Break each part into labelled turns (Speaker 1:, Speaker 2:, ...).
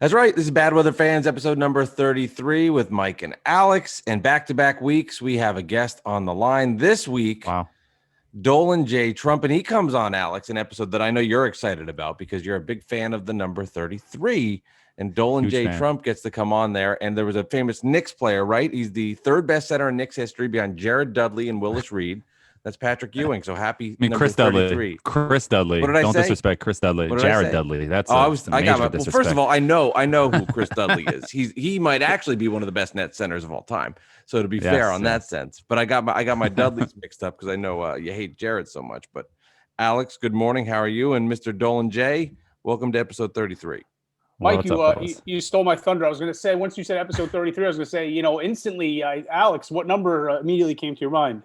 Speaker 1: That's right. This is Bad Weather Fans, episode number 33 with Mike and Alex. And back-to-back weeks, we have a guest on the line this week.
Speaker 2: Wow.
Speaker 1: Dolan J. Trump, and he comes on, Alex, an episode that I know you're excited about because you're a big fan of the number 33. And Dolan J. Trump gets to come on there. And there was a famous Knicks player, right? He's the third best center in Knicks history behind Jared Dudley and Willis Reed. That's Patrick Ewing. So happy.
Speaker 2: Chris 33. Dudley. Chris Dudley.
Speaker 1: What did I
Speaker 2: Don't
Speaker 1: say?
Speaker 2: Disrespect Chris Dudley. Jared Dudley. That's
Speaker 1: I got my, well, first of all, I know who Chris Dudley is. He might actually be one of the best net centers of all time. So to be fair on that sense, but I got my Dudleys mixed up because I know you hate Jared so much. But Alex, good morning. How are you? And Mr. Dolan J, welcome to episode 33.
Speaker 3: Mike, you stole my thunder. I was going to say, once you said episode 33, I was going to say, instantly, Alex, what number immediately came to your mind?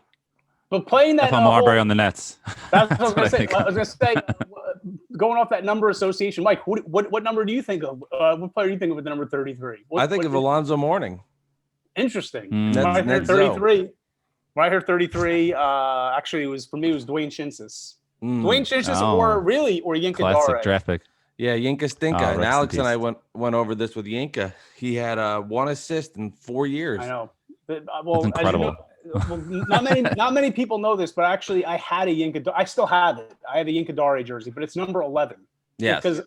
Speaker 3: But playing that,
Speaker 2: Marbury on the Nets.
Speaker 3: That's what I was going to say. I was going to say, going off that number association, Mike, what number do you think of? What player do you think of with the number 33?
Speaker 1: I think of Alonzo Mourning.
Speaker 3: Interesting. When I heard 33, actually, it was Dwayne Chinsis. Dwayne Chinsis or Yinka
Speaker 2: Classic
Speaker 3: Dare.
Speaker 2: draft pick.
Speaker 1: Yeah, Yinka Stinka. And Alex and I went over this with Yinka. He had 1 assist in 4 years.
Speaker 3: I know.
Speaker 2: That's incredible.
Speaker 3: Well, not many people know this, but actually, I had a Yinka. I still have it. I have a Yinka Dare jersey, but it's number 11.
Speaker 1: Yeah,
Speaker 3: because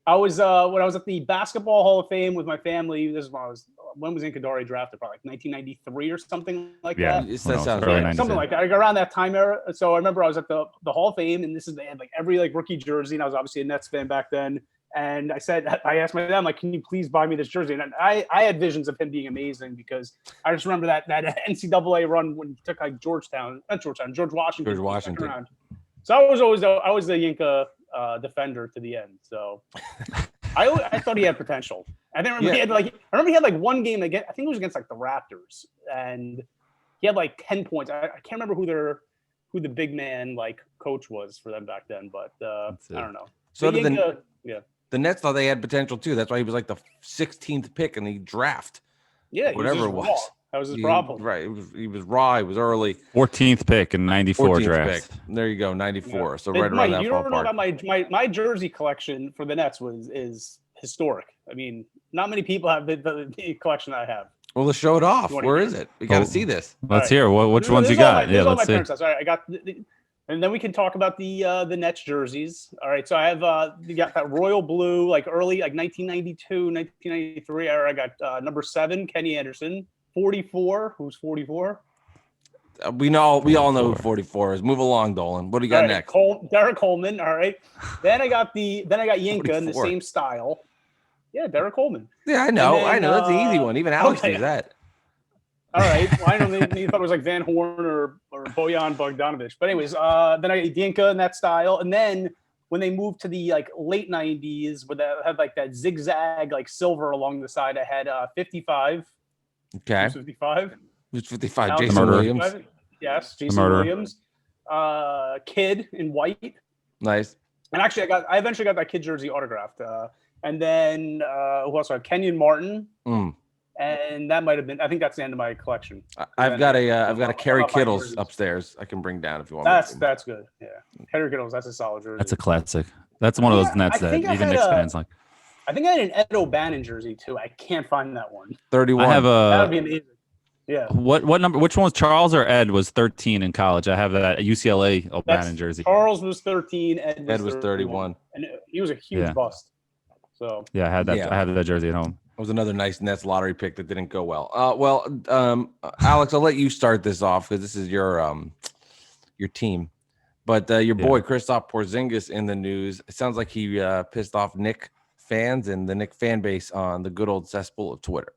Speaker 3: I was when I was at the Basketball Hall of Fame with my family. This is when was Yinka Dare drafted? Probably like 1993 or something like that.
Speaker 1: That sounds right.
Speaker 3: Something like that. Like around that time era. So I remember I was at the Hall of Fame, and they had like every rookie jersey, and I was obviously a Nets fan back then. And I asked my dad, can you please buy me this jersey? And I had visions of him being amazing because I just remember that NCAA run when he took like George Washington.
Speaker 1: George Washington.
Speaker 3: So I was the Yinka defender to the end. So I thought he had potential. I remember he had like one game against, I think it was against like the Raptors, and he had like 10 points. I can't remember who the big man like coach was for them back then, but I don't know.
Speaker 1: So the Nets thought they had potential too. That's why he was like the 16th pick in the draft.
Speaker 3: Yeah,
Speaker 1: whatever it was.
Speaker 3: Raw. That was his problem.
Speaker 1: Right. He was raw. He was early.
Speaker 2: 14th pick in 94 draft.
Speaker 1: Pick. There you go, 94. Yeah. So right around that
Speaker 3: you
Speaker 1: ballpark.
Speaker 3: don't know about my jersey collection for the Nets is historic. I mean, not many people have the collection that I have.
Speaker 1: Well, let's show it off. Where is it? We got to see this.
Speaker 2: Let's hear. Which ones you got?
Speaker 3: Let's see. All right, I got. And then we can talk about the Nets jerseys. All right, so I have you got that royal blue, like early, like 1992, 1993 era. I got number 7, Kenny Anderson. 44. Who's 44?
Speaker 1: We all know who 44 is. Move along, Dolan. What do you got next?
Speaker 3: Derek Coleman. All right. Then I got Yinka in the same style. Yeah, Derek Coleman.
Speaker 1: Yeah, I know. That's the easy one. Even Alex knows that.
Speaker 3: All right. Well, I don't know. They thought it was like Van Horn or Bojan Bogdanovic. But anyways, then I got Yinka in that style. And then when they moved to the like late 90s, where they had like that zigzag like silver along the side, I had 55.
Speaker 1: Okay.
Speaker 3: 55.
Speaker 1: Who's 55? Jason Williams.
Speaker 3: Yes, Jason Williams. Kid in white.
Speaker 1: Nice.
Speaker 3: And actually, I eventually got that kid jersey autographed. And then who else? I had Kenyon Martin. And that might have been. I think that's the end of my collection.
Speaker 1: I've got a Kerry Kittles upstairs. I can bring down if you want.
Speaker 3: That's good. Yeah, Kerry Kittles. That's a solid jersey.
Speaker 2: That's a classic. That's one of those Nets that even Knicks fans like.
Speaker 3: I think I had an Ed O'Bannon jersey too. I can't find that one.
Speaker 1: 31.
Speaker 2: I have
Speaker 3: that would be amazing. Yeah.
Speaker 2: What number? Which one was Charles or Ed? Was 13 in college. I have that UCLA O'Bannon jersey.
Speaker 3: Charles was 13.
Speaker 1: Ed was 31.
Speaker 3: And he was a huge bust. So
Speaker 2: yeah, I had that. I have that jersey at home.
Speaker 1: It was another nice Nets lottery pick that didn't go well. Alex, I'll let you start this off because this is your team. But your boy Kristaps Porzingis in the news. It sounds like he pissed off Knicks fans and the Knicks fan base on the good old cesspool of Twitter.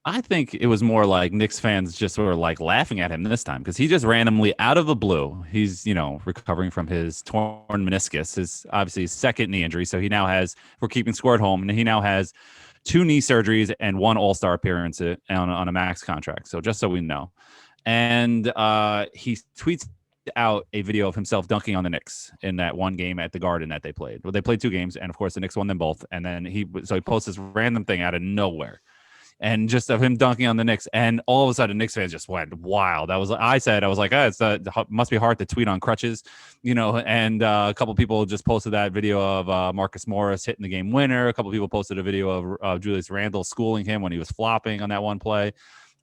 Speaker 2: I think it was more like Knicks fans just were like laughing at him this time because he just randomly out of the blue. He's recovering from his torn meniscus, his obviously his second knee injury. So he now has, we're keeping score at home, and he now has 2 knee surgeries and 1 All-Star appearance on a max contract. So just so we know. And he tweets out a video of himself dunking on the Knicks in that one game at the Garden that they played. Well, they played 2 games, and of course the Knicks won them both. And then he posts this random thing out of nowhere. and just of him dunking on the Knicks, and all of a sudden Knicks fans just went wild. I was like, it must be hard to tweet on crutches, and a couple people just posted that video of Marcus Morris hitting the game winner. A couple people posted a video of Julius Randle schooling him when he was flopping on that one play,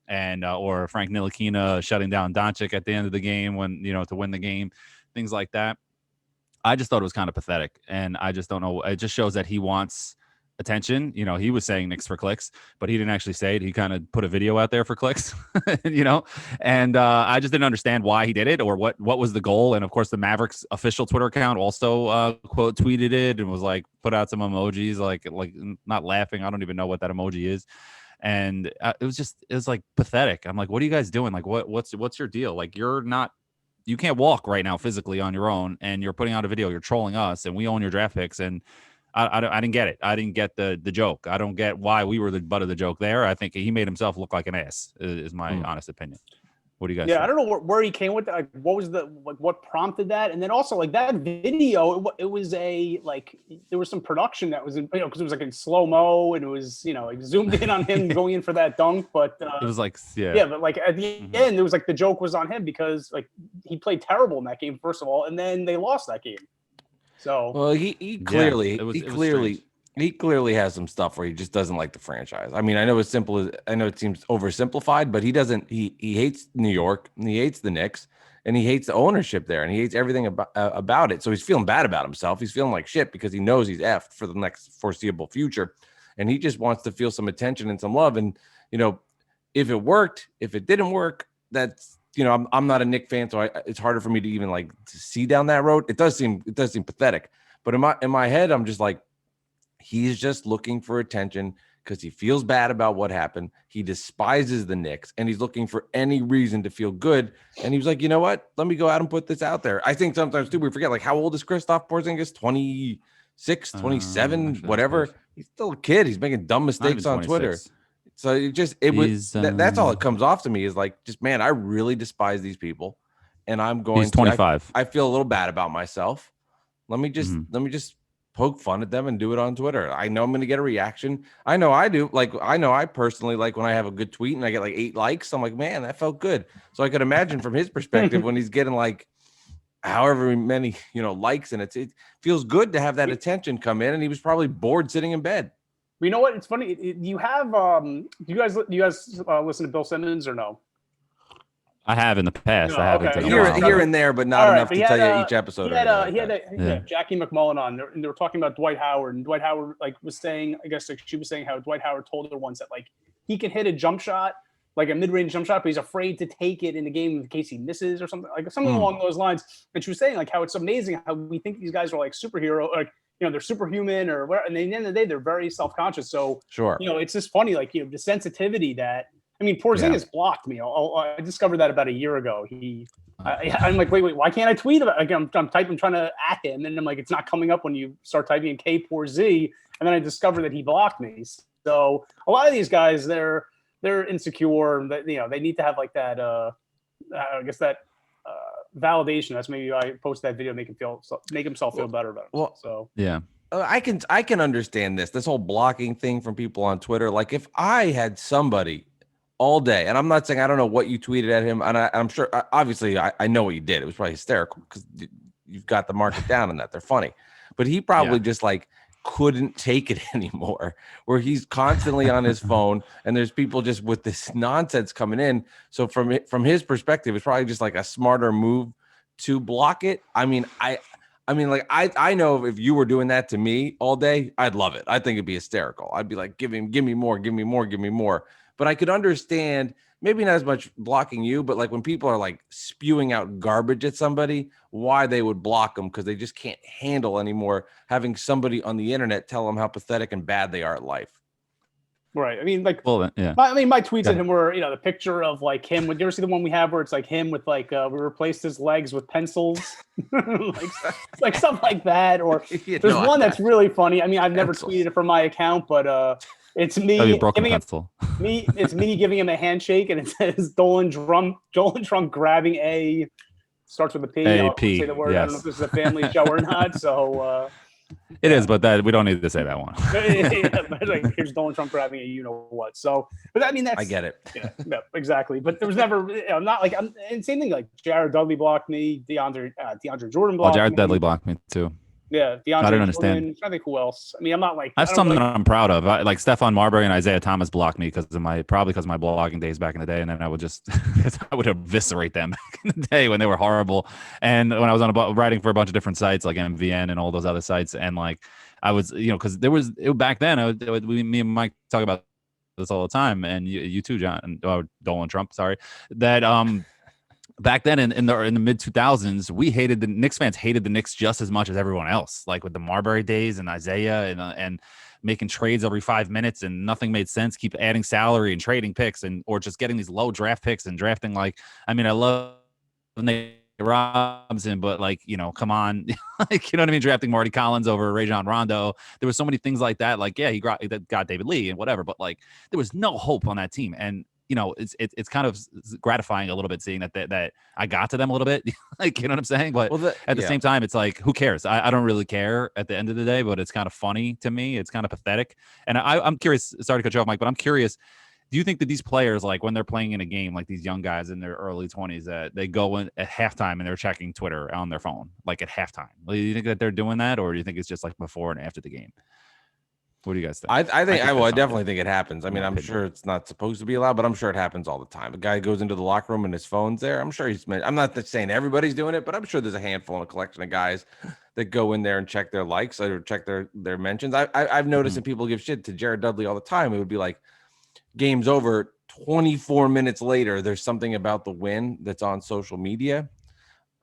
Speaker 2: and or Frank Ntilikina shutting down Doncic at the end of the game when, to win the game, things like that. I just thought it was kind of pathetic, and I just don't know. It just shows that he wants attention. He was saying Knicks for clicks, but he didn't actually say it. He kind of put a video out there for clicks, and I just didn't understand why he did it or what was the goal. And of course, the Mavericks official Twitter account also quote tweeted it and was like, put out some emojis, like not laughing. I don't even know what that emoji is. And it was like pathetic. I'm like, what are you guys doing? Like, what's your deal? Like, you can't walk right now physically on your own, and you're putting out a video, you're trolling us, and we own your draft picks. And I didn't get it. I didn't get the joke. I don't get why we were the butt of the joke there. I think he made himself look like an ass, is my honest opinion. What do you guys think?
Speaker 3: I don't know where he came with that. Like, what was what prompted that? And then also, like, that video, it was there was some production that was in, because it was like in slow mo, and it was, like zoomed in on him going in for that dunk. But
Speaker 2: it was like,
Speaker 3: but like at the end, it was like the joke was on him because like he played terrible in that game, first of all, and then they lost that game. So
Speaker 1: well, he clearly has some stuff where he just doesn't like the franchise. I mean, I know it seems oversimplified, but he doesn't. He hates New York, and he hates the Knicks, and he hates the ownership there, and he hates everything about it. So he's feeling bad about himself. He's feeling like shit because he knows he's effed for the next foreseeable future, and he just wants to feel some attention and some love. And if it worked, if it didn't work, that's. I'm not a Knicks fan, so it's harder for me to even to see down that road. It does seem pathetic, but in my head, I'm just like, he's just looking for attention because he feels bad about what happened. He despises the Knicks, and he's looking for any reason to feel good. And he was like, you know what? Let me go out and put this out there. I think sometimes too we forget, like, how old is Kristaps Porzingis? 26, 27, whatever. He's still a kid. He's making dumb mistakes on Twitter. So that's all it comes off to me is like, just, man, I really despise these people, and I'm going.
Speaker 2: He's 25.
Speaker 1: I feel a little bad about myself. Let me just poke fun at them and do it on Twitter. I know I'm going to get a reaction. I know I do. Like, I know I personally like when I have a good tweet and I get like 8 likes. I'm like, man, that felt good. So I could imagine from his perspective when he's getting like however many likes, and it feels good to have that attention come in. And he was probably bored sitting in bed.
Speaker 3: You know what? It's funny. You have do you guys listen to Bill Simmons or no?
Speaker 2: I have in the past.
Speaker 3: No,
Speaker 2: I haven't
Speaker 1: here and there, but not enough to tell you each episode.
Speaker 3: He had Jackie McMullen on, and they were talking about Dwight Howard, and Dwight Howard was saying, I guess she was saying how Dwight Howard told her once that he can hit a jump shot, like a mid-range jump shot, but he's afraid to take it in the game in case he misses or something along those lines. And she was saying how it's amazing how we think these guys are like superhero, they're superhuman or whatever, and at the end of the day, they're very self-conscious. So,
Speaker 1: sure,
Speaker 3: it's just funny, the sensitivity that, Porzingis blocked me. I discovered that about a year ago. I'm like, wait, why can't I tweet about it? I'm trying to at him, and I'm like, it's not coming up when you start typing in K Porz, and then I discovered that he blocked me. So a lot of these guys, they're insecure. They need to have that. I guess that. Validation. That's maybe I post that video, make himself feel better about it.
Speaker 1: Well,
Speaker 3: so
Speaker 2: yeah,
Speaker 1: I can understand this whole blocking thing from people on Twitter. Like, if I had somebody all day, and I'm not saying I don't know what you tweeted at him, and I'm sure obviously I know what you did. It was probably hysterical because you've got the market down on that. They're funny, but he probably just couldn't take it anymore, where he's constantly on his phone and there's people just with this nonsense coming in. So from his perspective, it's probably just like a smarter move to block it. I know if you were doing that to me all day, I'd love it. I think it'd be hysterical. I'd be like, give me more. But I could understand, maybe not as much blocking you, but when people are spewing out garbage at somebody, why they would block them, because they just can't handle anymore having somebody on the internet tell them how pathetic and bad they are at life.
Speaker 3: Right. My tweets at him were, the picture of him. Would you ever see the one we have where it's him with we replaced his legs with pencils, something like that? Or there's one that's really funny. I've never tweeted it from my account, but it's me it's me giving him a handshake, and it says Dolan Trump grabbing a, starts with a P.
Speaker 2: A P.
Speaker 3: Say the word.
Speaker 2: Yes.
Speaker 3: I don't know if this is a family show or not. So
Speaker 2: It is, but that we don't need to say that one.
Speaker 3: Like, here's Dolan Trump grabbing a you know what. So, but I mean, that's
Speaker 1: I get it.
Speaker 3: Yeah, exactly. But there was never, I'm not like, and same thing. Like Jared Dudley blocked me, DeAndre Jordan blocked
Speaker 2: Jared
Speaker 3: me.
Speaker 2: Dudley blocked me too.
Speaker 3: Yeah, DeAndre
Speaker 2: I didn't understand.
Speaker 3: Jordan, I think who else? I mean, I'm not like
Speaker 2: That's something that I'm proud of. Like Stephon Marbury and Isaiah Thomas blocked me because of my blogging days back in the day, and then I would just I would eviscerate them back in the day when they were horrible. And when I was writing for a bunch of different sites like MVN and all those other sites, and like I was, because there was back then, me and Mike talk about this all the time, and you too, John, Dolan Trump, sorry, that back then in the mid 2000s, the Knicks fans hated the Knicks just as much as everyone else. Like with the Marbury days and Isaiah and making trades every 5 minutes and nothing made sense. Keep adding salary and trading picks or just getting these low draft picks and drafting I love Nate Robinson, but come on, like you know what I mean? Drafting Marty Collins over Rajon Rondo. There was so many things like that. Like he got David Lee and whatever, but like there was no hope on that team. And it's kind of gratifying a little bit seeing that I got to them a little bit, like, you know what I'm saying? But at the same time, it's like, who cares? I don't really care at the end of the day, but it's kind of funny to me. It's kind of pathetic. And I'm curious, sorry to cut you off, Mike, but I'm curious. Do you think that these players, like when they're playing in a game, like these young guys in their early 20s, that they go in at halftime and they're checking Twitter on their phone, like at halftime? Do you think that they're doing that, or do you think it's just like before and after the game? What do you guys think?
Speaker 1: I definitely think it happens. I mean, I'm sure it's not supposed to be allowed, but I'm sure it happens all the time. A guy goes into the locker room and his phone's there. I'm sure I'm not saying everybody's doing it, but I'm sure there's a handful and a collection of guys that go in there and check their likes or check their mentions. I've noticed that people give shit to Jared Dudley all the time. It would be like, game's over, 24 minutes later, there's something about the win that's on social media.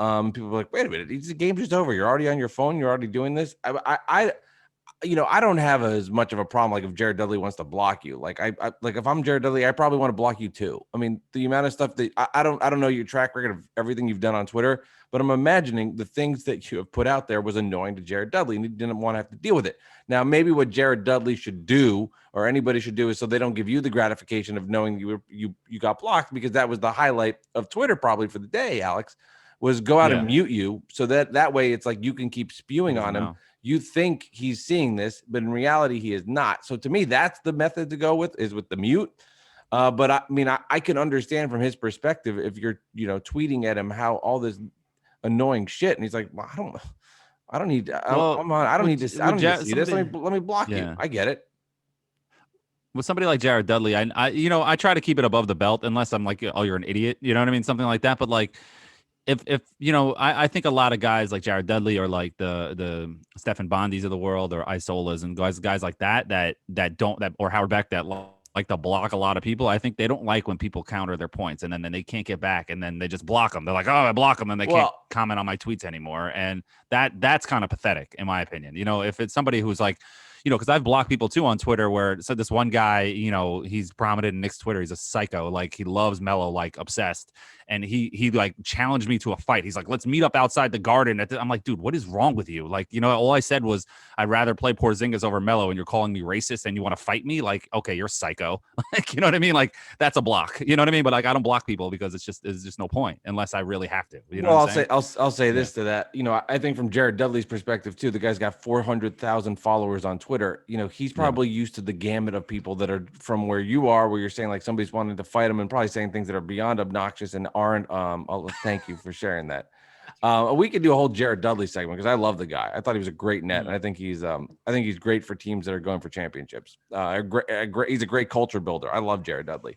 Speaker 1: People are like, wait a minute, the game's just over. You're already on your phone. You're already doing this. I don't have as much of a problem like if Jared Dudley wants to block you. Like like if I'm Jared Dudley, I probably want to block you too. I mean, the amount of stuff that I don't know your track record of everything you've done on Twitter, but I'm imagining the things that you have put out there was annoying to Jared Dudley and he didn't want to have to deal with it. Now, maybe what Jared Dudley should do or anybody should do is so they don't give you the gratification of knowing you got blocked, because that was the highlight of Twitter probably for the day, Alex, was go out and mute you so that way it's like you can keep spewing on him. You think he's seeing this, but in reality, he is not. So to me, that's the method to go with, is with the mute. But I mean, I can understand from his perspective if you're, tweeting at him how all this annoying shit, and he's like, well, I don't need to see this. Let me block you. I get it.
Speaker 2: With somebody like Jared Dudley, I try to keep it above the belt unless I'm like, oh, you're an idiot. You know what I mean? Something like that. But like, if I think a lot of guys like Jared Dudley or like the Stephen Bondis of the world or Isolas and guys like that or Howard Beck that like to block a lot of people. I think they don't like when people counter their points and then they can't get back and then they just block them. They're like, oh, I block them, and they can't comment on my tweets anymore. And that's kind of pathetic in my opinion. If it's somebody who's like, because I've blocked people too on Twitter where this one guy, he's prominent in Knicks Twitter. He's a psycho. Like he loves Melo, like obsessed. And he like challenged me to a fight. He's like, let's meet up outside the Garden. I'm like, dude, what is wrong with you? Like, all I said was I'd rather play Porzingis over Melo, and you're calling me racist and you want to fight me? Like, okay, you're psycho. Like, you know what I mean? Like that's a block. You know what I mean? But like, I don't block people because it's just no point unless I really have to.
Speaker 1: I'll say this to that. I think from Jared Dudley's perspective too, the guy's got 400,000 followers on Twitter. He's probably used to the gamut of people that are from where you are, where you're saying like somebody's wanting to fight him and probably saying things that are beyond obnoxious and aren't. Thank you for sharing that. We could do a whole Jared Dudley segment because I love the guy. I thought he was a great net, and I think he's great for teams that are going for championships. He's a great culture builder. I love Jared Dudley,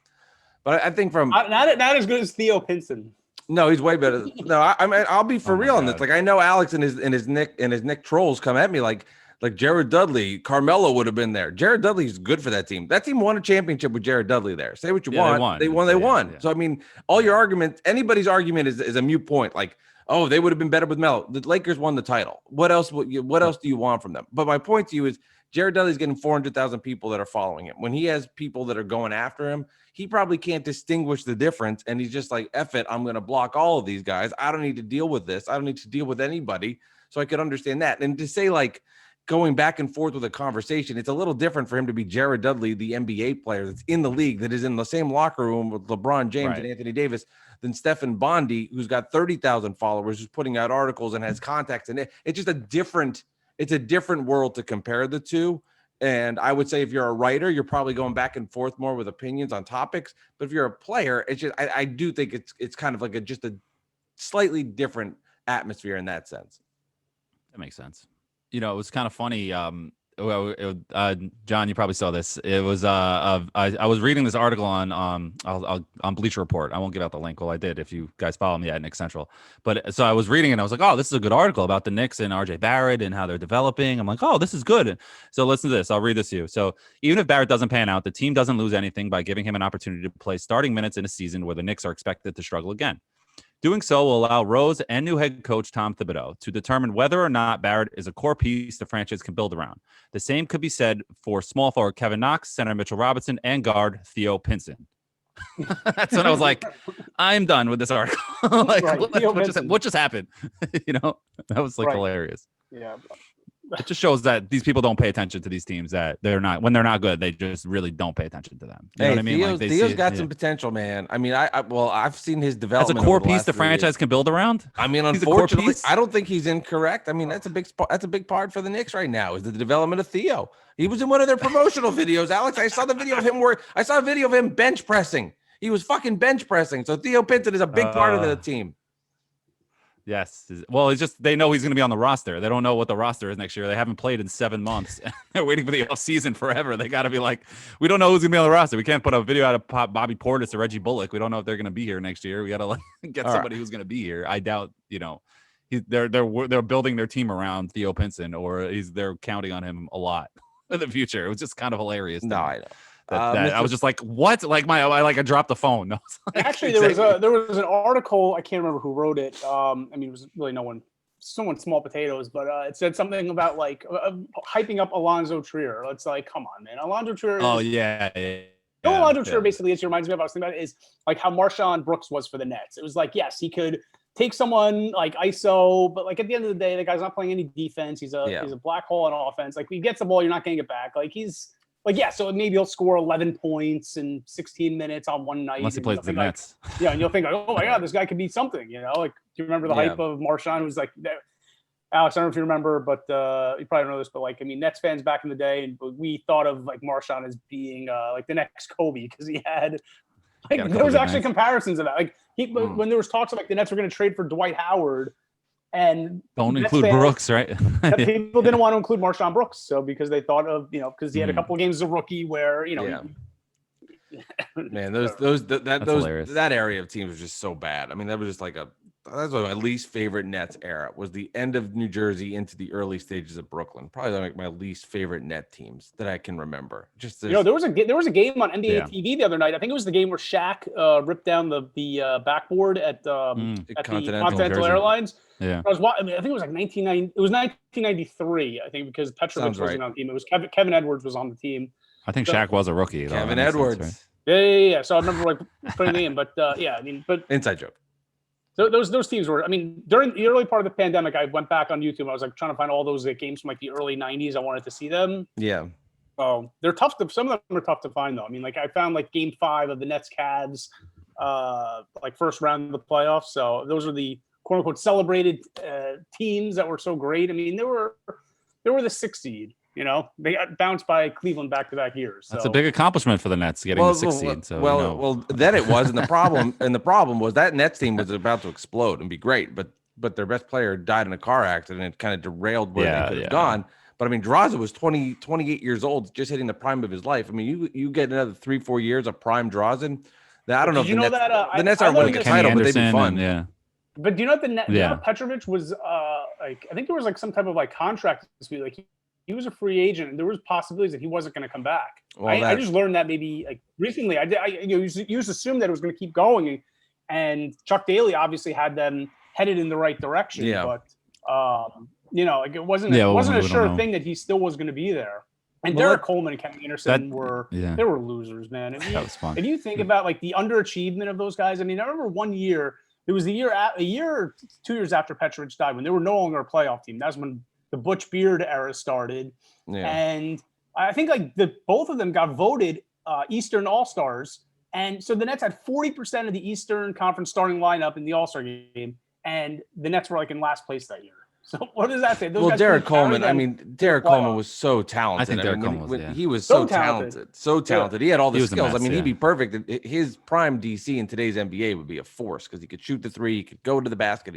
Speaker 1: but I think from
Speaker 3: not as good as Theo Pinson.
Speaker 1: No, he's way better. No, I mean I'll be for real on this. Like I know Alex and his Nick trolls come at me like Jared Dudley, Carmelo would have been there. Jared Dudley's good for that team. That team won a championship with Jared Dudley there. Say what you want. They won. Yeah. So, I mean, all your arguments, anybody's argument is a mute point. Like, oh, they would have been better with Melo. The Lakers won the title. What else do you want from them? But my point to you is Jared Dudley's getting 400,000 people that are following him. When he has people that are going after him, he probably can't distinguish the difference. And he's just like, F it, I'm going to block all of these guys. I don't need to deal with this. I don't need to deal with anybody. So I could understand that. And to say like, going back and forth with a conversation, it's a little different for him to be Jared Dudley, the NBA player that's in the league, that is in the same locker room with LeBron James and Anthony Davis, than Stephen Bondi, who's got 30,000 followers, who's putting out articles and has contacts. And it's just a different it's a different world to compare the two. And I would say if you're a writer, you're probably going back and forth more with opinions on topics. But if you're a player, it's just I do think it's kind of like just a slightly different atmosphere in that sense.
Speaker 2: That makes sense. You know, it was kind of funny. John, you probably saw this. It was I was reading this article on Bleacher Report. I won't give out the link. Well, I did if you guys follow me at Nick Central. But so I was reading and I was like, oh, this is a good article about the Knicks and RJ Barrett and how they're developing. I'm like, oh, this is good. So listen to this. I'll read this to you. So even if Barrett doesn't pan out, the team doesn't lose anything by giving him an opportunity to play starting minutes in a season where the Knicks are expected to struggle again. Doing so will allow Rose and new head coach Tom Thibodeau to determine whether or not Barrett is a core piece the franchise can build around. The same could be said for small forward Kevin Knox, center Mitchell Robinson, and guard Theo Pinson. That's when I was like, I'm done with this article. Like,
Speaker 3: Right.
Speaker 2: what just happened? You know, that was like
Speaker 3: Right.
Speaker 2: hilarious.
Speaker 3: Yeah.
Speaker 2: It just shows that these people don't pay attention to these teams, that when they're not good, they just really don't pay attention to them. You know what I mean?
Speaker 1: Theo's got some potential, man. I mean, I've seen his
Speaker 2: As a
Speaker 1: development.
Speaker 2: core piece the franchise can build around.
Speaker 1: I mean,
Speaker 2: He's a core
Speaker 1: unfortunately,
Speaker 2: piece?
Speaker 1: I don't think he's incorrect. I mean, that's a big part for the Knicks right now is the development of Theo. He was in one of their promotional videos, Alex. I saw the video of him bench pressing. He was fucking bench pressing. So Theo Pinson is a big part of the team.
Speaker 2: Yes. Well, it's just they know he's going to be on the roster. They don't know what the roster is next year. They haven't played in 7 months. They're waiting for the offseason forever. They got to be like, we don't know who's going to be on the roster. We can't put a video out of Bobby Portis or Reggie Bullock. We don't know if they're going to be here next year. We got to get somebody who's going to be here. I doubt, they're building their team around Theo Pinson, or they're counting on him a lot in the future. It was just kind of hilarious.
Speaker 1: No, I know.
Speaker 2: I was just like, what? Like I dropped the phone. No, like,
Speaker 3: Actually, there was an article. I can't remember who wrote it. I mean, it was really someone small potatoes, but it said something about like hyping up Alonzo Trier. It's like, come on, man. Alonzo Trier. Alonzo Trier basically reminds me of, I was thinking about it, is like how Marshawn Brooks was for the Nets. It was like, yes, he could take someone like ISO, but like at the end of the day, the guy's not playing any defense. He's a black hole on offense. Like, when he gets the ball, you're not getting it back. Like, he's like, yeah, so maybe he'll score 11 points in 16 minutes on one night.
Speaker 2: Unless he plays the Nets.
Speaker 3: And you'll think, like, oh my God, this guy could be something, Like, do you remember the hype of Marshawn? Who was like, Alex, I don't know if you remember, but you probably don't know this, but like, I mean, Nets fans back in the day, and we thought of like Marshawn as being like the next Kobe, because he had there was actually comparisons of that. Like, when there was talks of like the Nets were going to trade for Dwight Howard. And
Speaker 2: don't include Brooks, right?
Speaker 3: People didn't want to include Marshawn Brooks, so because they thought of because he had a couple of games as a rookie where
Speaker 1: man, that area of teams was just so bad. I mean, that was just like that's my least favorite Nets era, was the end of New Jersey into the early stages of Brooklyn. Probably like my least favorite net teams that I can remember. Just
Speaker 3: there was a game on NBA TV the other night. I think it was the game where Shaq ripped down the backboard at the Continental Airlines.
Speaker 2: Yeah,
Speaker 3: I think it was like 1993. I think, because Petrovic wasn't on the team. It was Kevin Edwards was on the team.
Speaker 2: I think Shaq was a rookie.
Speaker 1: Kevin Edwards.
Speaker 3: Sense, right? Yeah. So I remember like putting the name, but
Speaker 1: inside joke.
Speaker 3: So those teams were. I mean, during the early part of the pandemic, I went back on YouTube. I was like trying to find all those games from like the early 90s. I wanted to see them.
Speaker 1: Yeah.
Speaker 3: Oh, they're tough. Some of them are tough to find though. I mean, like I found like Game 5 of the Nets Cavs, like first round of the playoffs. So those are the quote unquote celebrated teams that were so great. I mean, they were the 6th seed. They got bounced by Cleveland back-to-back years. So.
Speaker 2: That's a big accomplishment for the Nets getting the 6th seed. So
Speaker 1: well, then it was, and the problem was that Nets team was about to explode and be great, but their best player died in a car accident and it kind of derailed where they could have gone. But I mean, Draza was 28 years old, just hitting the prime of his life. I mean, you get another 3-4 years of prime Drazen. I don't know if the Nets aren't winning a title, but they'd be fun.
Speaker 3: But do you know what the Nets? Petrovic was like, I think there was like some type of like contract dispute. Like he was a free agent, and there was possibilities that he wasn't going to come back. Well, I just learned that maybe like recently. You just assumed that it was going to keep going, and Chuck Daly obviously had them headed in the right direction.
Speaker 1: Yeah.
Speaker 3: But like it wasn't a sure thing that he still was going to be there. And Derek Coleman and Kevin Anderson were losers, man.
Speaker 2: That was fun.
Speaker 3: If you think about like the underachievement of those guys, I mean, I remember one year. It was a year or 2 years after Petrovic died, when they were no longer a playoff team. That's when the Butch Beard era started. Yeah. And I think like both of them got voted Eastern All-Stars. And so the Nets had 40% of the Eastern Conference starting lineup in the All-Star game. And the Nets were like in last place that year. So what does that say? Those
Speaker 1: Well,
Speaker 3: guys
Speaker 1: Derek
Speaker 3: couldn't carry
Speaker 1: Coleman. I
Speaker 3: them
Speaker 1: mean, Derek
Speaker 3: to the
Speaker 1: Coleman
Speaker 3: playoffs.
Speaker 1: was so talented.
Speaker 2: I think Derek Coleman was,
Speaker 1: he was
Speaker 3: So
Speaker 1: so
Speaker 3: talented.
Speaker 1: talented. He had all the
Speaker 2: He was a
Speaker 1: skills.
Speaker 2: mess,
Speaker 1: I mean,
Speaker 2: yeah.
Speaker 1: he'd be perfect. His prime DC in today's NBA would be a force because he could shoot the three, he could go to the basket,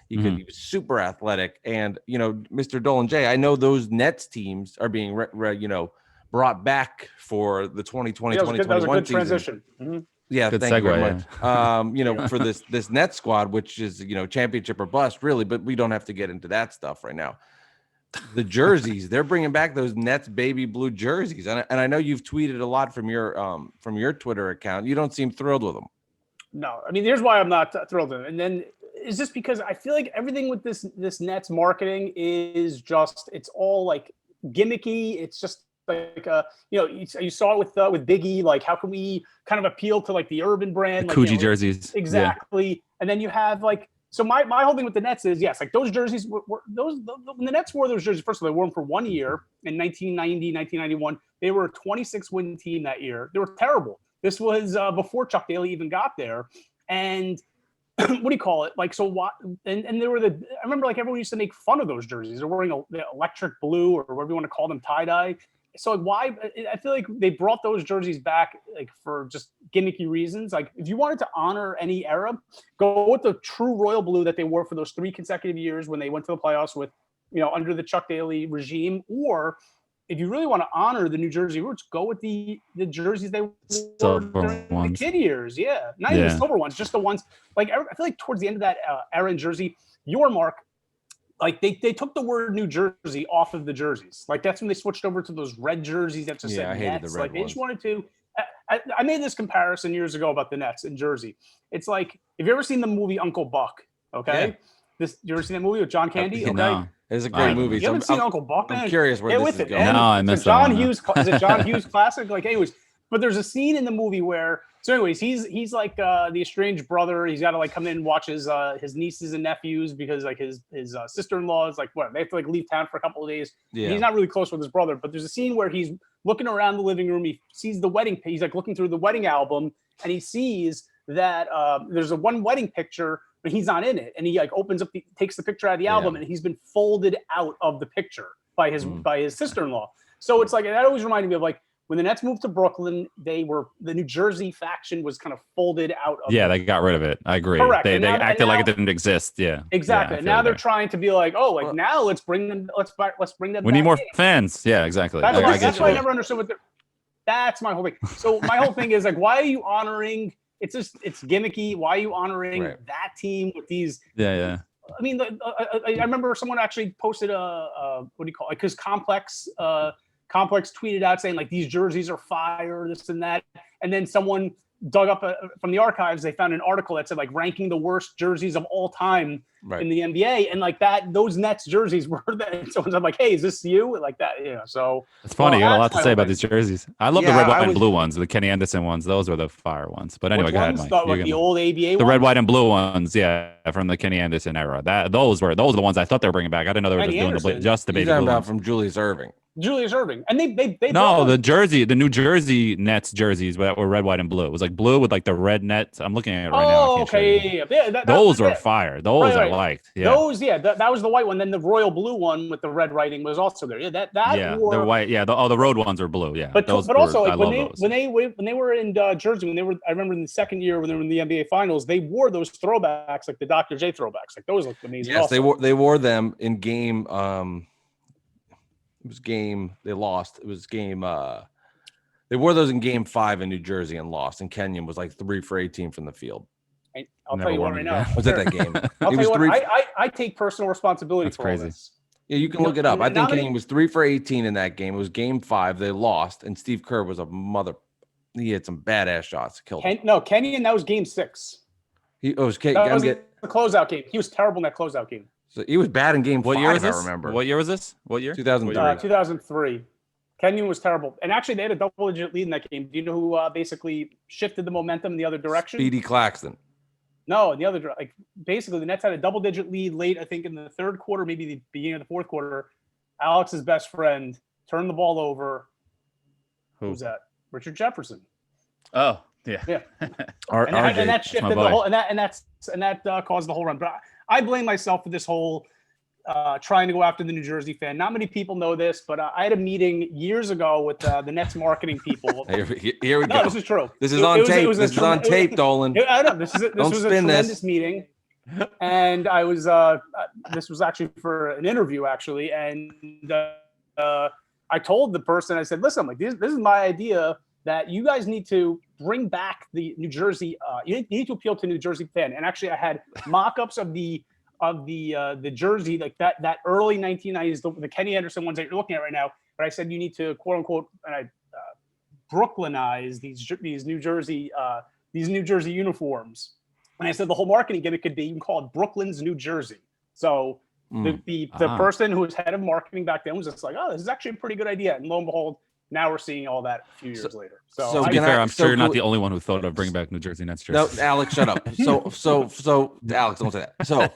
Speaker 1: he was super athletic. And Mr. Dolan J, I know those Nets teams are being brought back for the 2020
Speaker 3: That was a
Speaker 1: 2021
Speaker 3: good
Speaker 1: season.
Speaker 3: transition. Mm-hmm.
Speaker 1: Yeah,
Speaker 2: Good
Speaker 1: thank you very
Speaker 2: segue,
Speaker 1: much. For this Nets squad, which is championship or bust, really, but we don't have to get into that stuff right now. The jerseys, they're bringing back those Nets baby blue jerseys, and I know you've tweeted a lot from your Twitter account. You don't seem thrilled with them.
Speaker 3: No, I mean, here's why I'm not thrilled with it. And then it's just because I feel like everything with this Nets marketing is just, it's all like gimmicky. It's just like you saw it with Biggie. Like, how can we kind of appeal to like the urban brand,
Speaker 2: the
Speaker 3: like
Speaker 2: Coogee jerseys?
Speaker 3: Exactly. Yeah. And then you have like, so my whole thing with the Nets is, yes, like those jerseys were when the Nets wore those jerseys. First of all, they wore them for 1 year in 1990, 1991. They were a 26-win team that year. They were terrible. This was before Chuck Daly even got there. And what do you call it? Like, so what? And there were I remember like everyone used to make fun of those jerseys. They're wearing the electric blue or whatever you want to call them, tie-dye. So like, why? I feel like they brought those jerseys back like for just gimmicky reasons. Like, if you wanted to honor any era, go with the true royal blue that they wore for those 3 consecutive years when they went to the playoffs with, under the Chuck Daly regime. Or if you really want to honor the New Jersey roots, go with the jerseys they wore during the kid years. Yeah, not even the silver ones, just the ones. Like, I feel like towards the end of that era in Jersey, Mark. Like they took the word New Jersey off of the jerseys. Like that's when they switched over to those red jerseys that just said
Speaker 1: I hated
Speaker 3: Nets.
Speaker 1: the red
Speaker 3: Like they
Speaker 1: ones.
Speaker 3: just wanted to. I made this comparison years ago about the Nets in Jersey. It's like, have you ever seen the movie Uncle Buck? Okay, you ever seen that movie with John Candy? Okay,
Speaker 2: no.
Speaker 1: It's a great movie.
Speaker 3: You haven't seen Uncle Buck? Man?
Speaker 1: I'm curious where this is going.
Speaker 2: No, I missed
Speaker 3: John
Speaker 2: that one,
Speaker 3: Hughes. Is it John Hughes classic? Like, anyways, but there's a scene in the movie where. So, anyways, he's like the estranged brother. He's got to like come in and watch his nieces and nephews because like his sister-in-law is like they have to like leave town for a couple of days. Yeah. He's not really close with his brother, but there's a scene where he's looking around the living room. He sees the wedding. He's like looking through the wedding album, and he sees that there's a one wedding picture, but he's not in it. And he like opens up, takes the picture out of the album, and he's been folded out of the picture by his sister-in-law. So it's like that always reminded me of like. When the Nets moved to Brooklyn, the New Jersey faction was kind of folded out of
Speaker 2: they got rid of it. I agree.
Speaker 3: Correct.
Speaker 2: They acted like it didn't exist. Yeah.
Speaker 3: Exactly.
Speaker 2: Yeah,
Speaker 3: now they're trying to be like, now let's bring them. Let's bring them.
Speaker 2: We need more fans. Yeah, exactly.
Speaker 3: That's why I never understood that's my whole thing. So my whole thing is like, why are you honoring? It's gimmicky. Why are you honoring that team with these?
Speaker 2: Yeah.
Speaker 3: I mean, I remember someone actually posted what do you call it? Because Complex tweeted out saying like these jerseys are fire, this and that, and then someone dug up from the archives. They found an article that said like ranking the worst jerseys of all time in the NBA, and like those Nets jerseys were that. Someone's like, "Hey, is this you?" Like that, So
Speaker 2: it's funny. You got a lot to say about these jerseys. I love the red, white, and blue ones. The Kenny Anderson ones. Those were the fire ones. But anyway, go ahead, Mike.
Speaker 3: Like the old ABA.
Speaker 2: The red, white, and blue ones. Yeah, from the Kenny Anderson era. Those were the ones I thought they were bringing back. I didn't know they were just doing just the baby blue ones.
Speaker 1: From Julius Erving.
Speaker 3: And they
Speaker 2: no, the New Jersey Nets jerseys that were red, white, and blue. It was like blue with like the red nets. I'm looking at it right now.
Speaker 3: Oh, okay, yeah.
Speaker 2: Those were fire. Those I liked. Yeah.
Speaker 3: Those, that was the white one. Then the royal blue one with the red writing was also there. Yeah,
Speaker 2: the white. Yeah, the road ones are blue. Yeah,
Speaker 3: but also like, when they were in Jersey, I remember in the second year when they were in the NBA Finals, they wore those throwbacks like the Dr. J throwbacks. Like those looked amazing.
Speaker 1: Yes, also. They wore them in game. It was game. They lost. It was game. They wore those in Game 5 in New Jersey and lost. And Kenyon was like 3 for 18 from the field.
Speaker 3: I'll tell you what right now.
Speaker 1: Was it that game?
Speaker 3: I'll tell you what. I take personal responsibility for all this.
Speaker 1: Yeah, you can look it up. I think Kenyon was 3 for 18 in that game. It was Game 5. They lost, and Steve Kerr was a mother. He had some badass shots. Killed him.
Speaker 3: No, Kenyon. That was Game 6.
Speaker 1: That was the
Speaker 3: closeout game. He was terrible in that closeout game.
Speaker 1: So he was bad in Game 5.
Speaker 2: What year was this?
Speaker 1: I remember.
Speaker 2: What year was this? What year?
Speaker 1: 2003.
Speaker 3: 2003. Kenyon was terrible. And actually, they had a double-digit lead in that game. Do you know who basically shifted the momentum in the other direction?
Speaker 1: Speedy Claxton.
Speaker 3: No, in the other basically, the Nets had a double-digit lead late, I think, in the third quarter, maybe the beginning of the fourth quarter. Alex's best friend turned the ball over. Who's that? Richard Jefferson.
Speaker 2: Oh, yeah.
Speaker 3: Yeah. and that shifted the whole, and that caused the whole run. But I blame myself for this whole trying to go after the New Jersey fan. Not many people know this, but I had a meeting years ago with the Nets marketing people.
Speaker 1: Here we go.
Speaker 3: No, this is true.
Speaker 1: This is on tape. This is on tape, Dolan.
Speaker 3: I know this was a tremendous meeting, and I was this was actually for an interview actually, and I told the person, I said, listen, I'm like this is my idea that you guys need to bring back the New Jersey. You need to appeal to New Jersey fan, and actually I had mock-ups of the jersey, like that early 1990s, the Kenny Anderson ones that you're looking at right now. But I said you need to quote unquote, and I Brooklynize these New Jersey uniforms. And I said the whole marketing gimmick could be you can call it Brooklyn's New Jersey. So the person who was head of marketing back then was just like, oh, this is actually a pretty good idea. And lo and behold, now we're seeing all that a few years later. So
Speaker 2: to be fair, I'm sure you're not the only one who thought of bringing back New Jersey Nets jerseys.
Speaker 1: No, Alex, shut up. So Alex, don't say that. So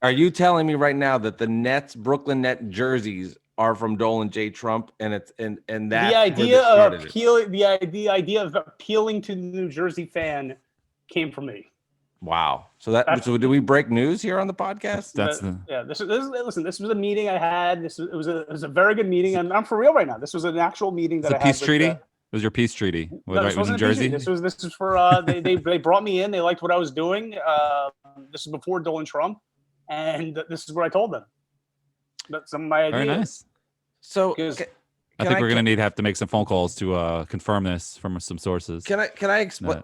Speaker 1: are you telling me right now that the Nets, Brooklyn Net jerseys are from Dolan J. Trump, and it's and that
Speaker 3: the idea of appealing to the New Jersey fan came from me.
Speaker 1: Wow. So do we break news here on the podcast?
Speaker 3: This was a meeting I had. It was a very good meeting, and I'm for real right now. This was an actual meeting that I had.
Speaker 2: Peace treaty? It was your peace treaty with New Jersey?
Speaker 3: This was for they brought me in. They liked what I was doing. This is before Dolan Trump, and this is what I told them. That's some of my ideas.
Speaker 2: Very nice.
Speaker 1: So
Speaker 2: I think we're gonna have to make some phone calls to confirm this from some sources.
Speaker 1: Can I explain?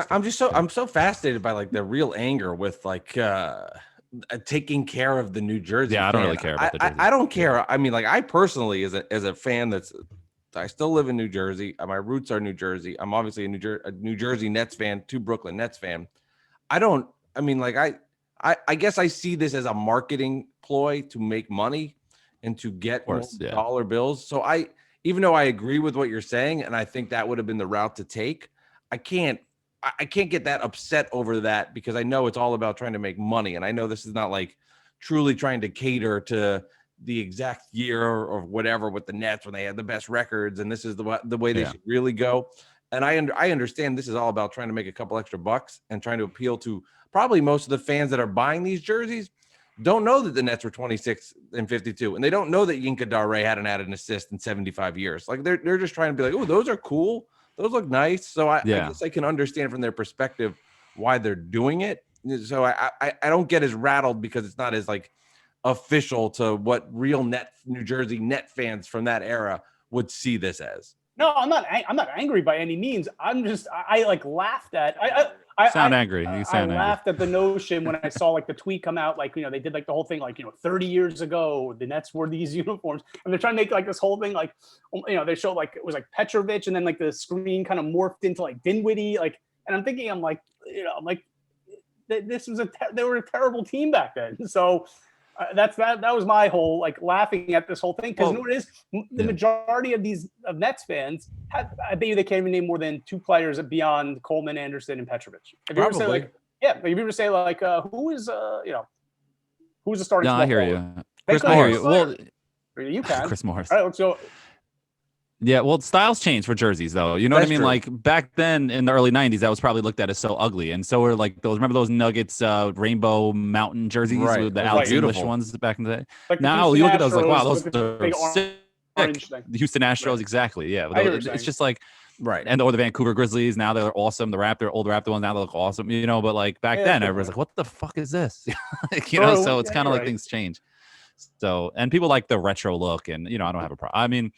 Speaker 1: I'm so fascinated by like the real anger with like taking care of the New Jersey.
Speaker 2: Yeah, I don't really care about the Jersey.
Speaker 1: I don't care. I mean, like I personally, as a fan, I still live in New Jersey. My roots are New Jersey. I'm obviously a New Jersey Nets fan, Brooklyn Nets fan. I guess I see this as a marketing ploy to make money and to get dollar bills. So even though I agree with what you're saying, and I think that would have been the route to take, I can't get that upset over that because I know it's all about trying to make money. And I know this is not like truly trying to cater to the exact year or whatever with the Nets when they had the best records. And this is the way they should really go. And I understand this is all about trying to make a couple extra bucks and trying to appeal to probably most of the fans that are buying these jerseys. Don't know that the Nets were 26 and 52, and they don't know that Yinka Dare hadn't had an assist in 75 years. Like they're just trying to be like, oh, those are cool, those look nice. So I guess I can understand from their perspective why they're doing it. So I don't get as rattled because it's not as like official to what real New Jersey Net fans from that era would see this as.
Speaker 3: No, I'm not angry by any means. I'm just I like laughed at I
Speaker 2: sound angry. You sound
Speaker 3: angry. Laughed at the notion when I saw like the tweet come out, like, they did like the whole thing, like, 30 years ago, the Nets wore these uniforms, and they're trying to make like this whole thing, like, they showed like, it was like Petrovic, and then like the screen kind of morphed into like Dinwiddie, like, and I'm thinking, they were a terrible team back then. So that was my whole like laughing at this whole thing, because what it is, the majority of these Nets fans I bet you they can't even name more than two players beyond Coleman, Anderson, and Petrovic. If you ever say like, if you ever say like, who's the starting?
Speaker 2: No, I hear you.
Speaker 3: Chris Morris. Well, you can.
Speaker 2: Chris Morris.
Speaker 3: All right, let's go.
Speaker 2: Yeah, well, styles change for jerseys, though. You know what I mean? True. Like back then in the early '90s, that was probably looked at as so ugly, and so were like those. Remember those Nuggets rainbow mountain jerseys, with the Alex English ones back in the day. Like now you look at those, like, wow, those are sick. The Houston Astros, exactly. Yeah, it's just like or the Vancouver Grizzlies. Now they're awesome. The old Raptor ones now they look awesome. But like back then, everyone's like, "What the fuck is this?" So it's kind of like things change. So, and people like the retro look, and I don't have a problem. I mean,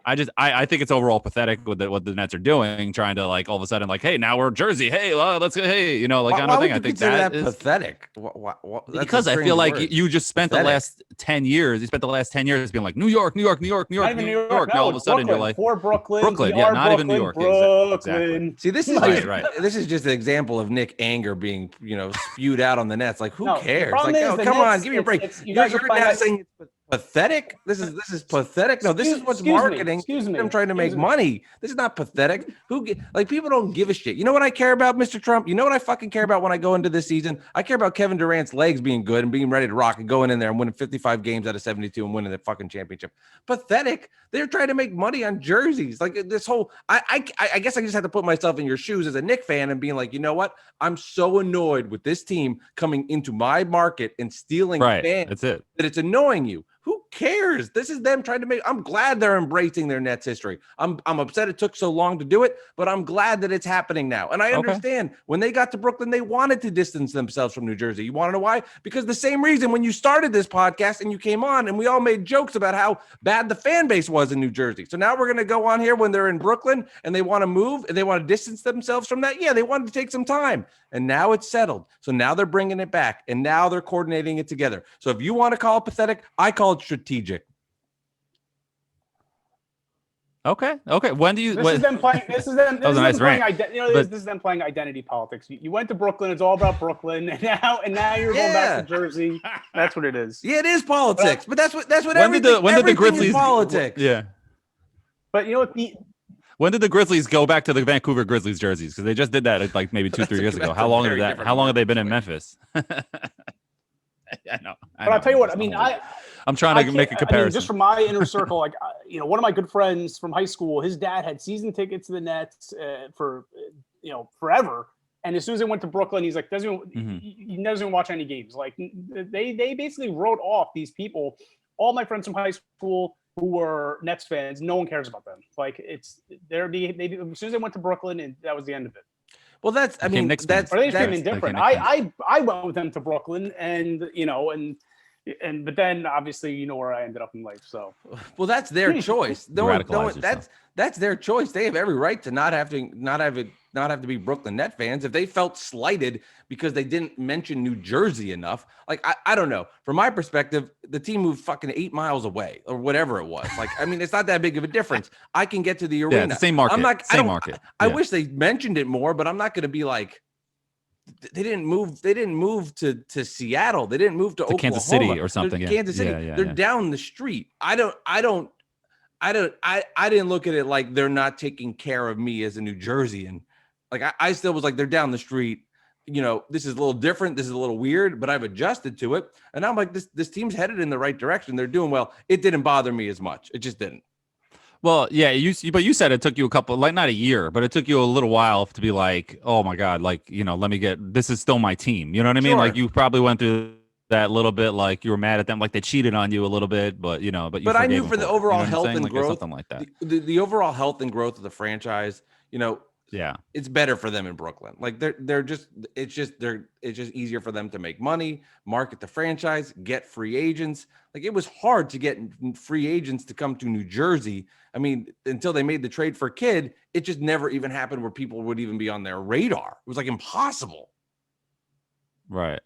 Speaker 2: I think it's overall pathetic with what the Nets are doing, trying to like all of a sudden like, hey, now we're Jersey. Hey, let's go. Hey, kind of thing. I think that is
Speaker 1: pathetic.
Speaker 2: Because I feel like you just spent the last 10 years. You spent the last 10 years being like New York. Not even New York. Now all of a sudden you're like Brooklyn. Not even New York.
Speaker 3: Exactly.
Speaker 1: See, this is this is just an example of Nick anger being spewed out on the Nets. Like, who cares? Like, come on, give me a break. Pathetic. This is pathetic. No, this is what's marketing.
Speaker 3: Excuse me.
Speaker 1: I'm trying to make money. This is not pathetic. People don't give a shit. You know what I care about, Mr. Trump? You know what I fucking care about when I go into this season? I care about Kevin Durant's legs being good and being ready to rock and going in there and winning 55 games out of 72 and winning the fucking championship. Pathetic. They're trying to make money on jerseys. Like this whole. I guess I just have to put myself in your shoes as a Knicks fan and being like, you know what? I'm so annoyed with this team coming into my market and stealing fans.
Speaker 2: That's it.
Speaker 1: That it's annoying you. Who cares? This is them trying to make. I'm glad they're embracing their Nets history. I'm upset it took so long to do it, but I'm glad that it's happening now. And I understand when they got to Brooklyn, they wanted to distance themselves from New Jersey. You want to know why? Because the same reason when you started this podcast and you came on and we all made jokes about how bad the fan base was in New Jersey. So now we're going to go on here when they're in Brooklyn and they want to move and they want to distance themselves from that. Yeah, they wanted to take some time. And now it's settled. So now they're bringing it back and now they're coordinating it together. So if you want to call it pathetic, I call it strategic.
Speaker 2: Okay. When do you?
Speaker 3: This is them playing. This is them. This is them playing identity politics. You went to Brooklyn. It's all about Brooklyn, and now you're going back to Jersey. That's what it is.
Speaker 1: Yeah, it is politics. But that's what. When did the Grizzlies politics?
Speaker 2: Yeah.
Speaker 3: But you know what?
Speaker 2: When did the Grizzlies go back to the Vancouver Grizzlies jerseys? Because they just did that like maybe 2-3 years ago. How long is that? How long have they been in Memphis? I know.
Speaker 3: But I'll tell you what. I mean,
Speaker 2: I'm trying to make a comparison.
Speaker 3: Just from my inner circle, like one of my good friends from high school, his dad had season tickets to the Nets for forever. And as soon as they went to Brooklyn, he's like, he doesn't even watch any games. Like they basically wrote off these people. All my friends from high school who were Nets fans, no one cares about them. Like as soon as they went to Brooklyn, and that was the end of it.
Speaker 1: Well, or they became
Speaker 3: indifferent. I went with them to Brooklyn, but then obviously you know where I ended up in life. So,
Speaker 1: well, that's their choice. That's their choice. They have every right to not have to be Brooklyn Net fans. If they felt slighted because they didn't mention New Jersey enough, like I don't know. From my perspective, the team moved fucking 8 miles away or whatever it was. Like, I mean, it's not that big of a difference. I can get to the arena.
Speaker 2: Yeah, same market.
Speaker 1: I wish they mentioned it more, but I'm not going to be like. They didn't move to Seattle. They didn't move to Oklahoma.
Speaker 2: Kansas City or something.
Speaker 1: Kansas City. They're down the street. I didn't look at it like they're not taking care of me as a New Jerseyan. Like I still was like, they're down the street. You know, this is a little different. This is a little weird, but I've adjusted to it. And I'm like, this team's headed in the right direction. They're doing well. It didn't bother me as much. It just didn't.
Speaker 2: Well, yeah, but you said it took you a couple, like not a year, but it took you a little while to be like, oh my God, like, this is still my team. You know what I mean?
Speaker 1: Sure.
Speaker 2: Like you probably went through that little bit, like you were mad at them, like they cheated on you a little bit, but
Speaker 1: I knew for the overall health and growth,
Speaker 2: something like that.
Speaker 1: The overall health and growth of the franchise,
Speaker 2: yeah,
Speaker 1: it's better for them in Brooklyn. Like it's just easier for them to make money, market the franchise, get free agents. Like it was hard to get free agents to come to New Jersey. I mean, until they made the trade for Kidd, it just never even happened where people would even be on their radar. It was like impossible.
Speaker 2: Right.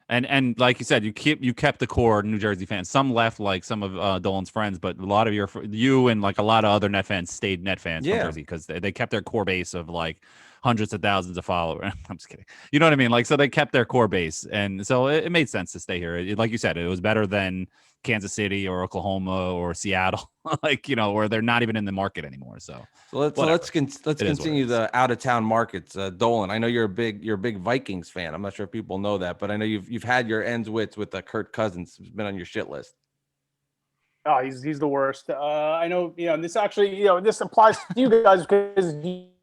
Speaker 2: And like you said, you kept the core New Jersey fans. Some left, like some of Dolan's friends, but a lot of you and like a lot of other Net fans stayed Net fans from Jersey because they kept their core base of like hundreds of thousands of followers. I'm just kidding. You know what I mean? Like, so they kept their core base, and so it made sense to stay here. Like you said, it was better than Kansas City or Oklahoma or Seattle, like where they're not even in the market anymore. So let's continue the out of town markets. Dolan, I know you're a big Vikings fan. I'm not sure if people know that, but I know you've had your ends with Kirk Cousins. Who's been on your shit list.
Speaker 3: Oh, he's the worst. I know. This actually, this applies to you guys because you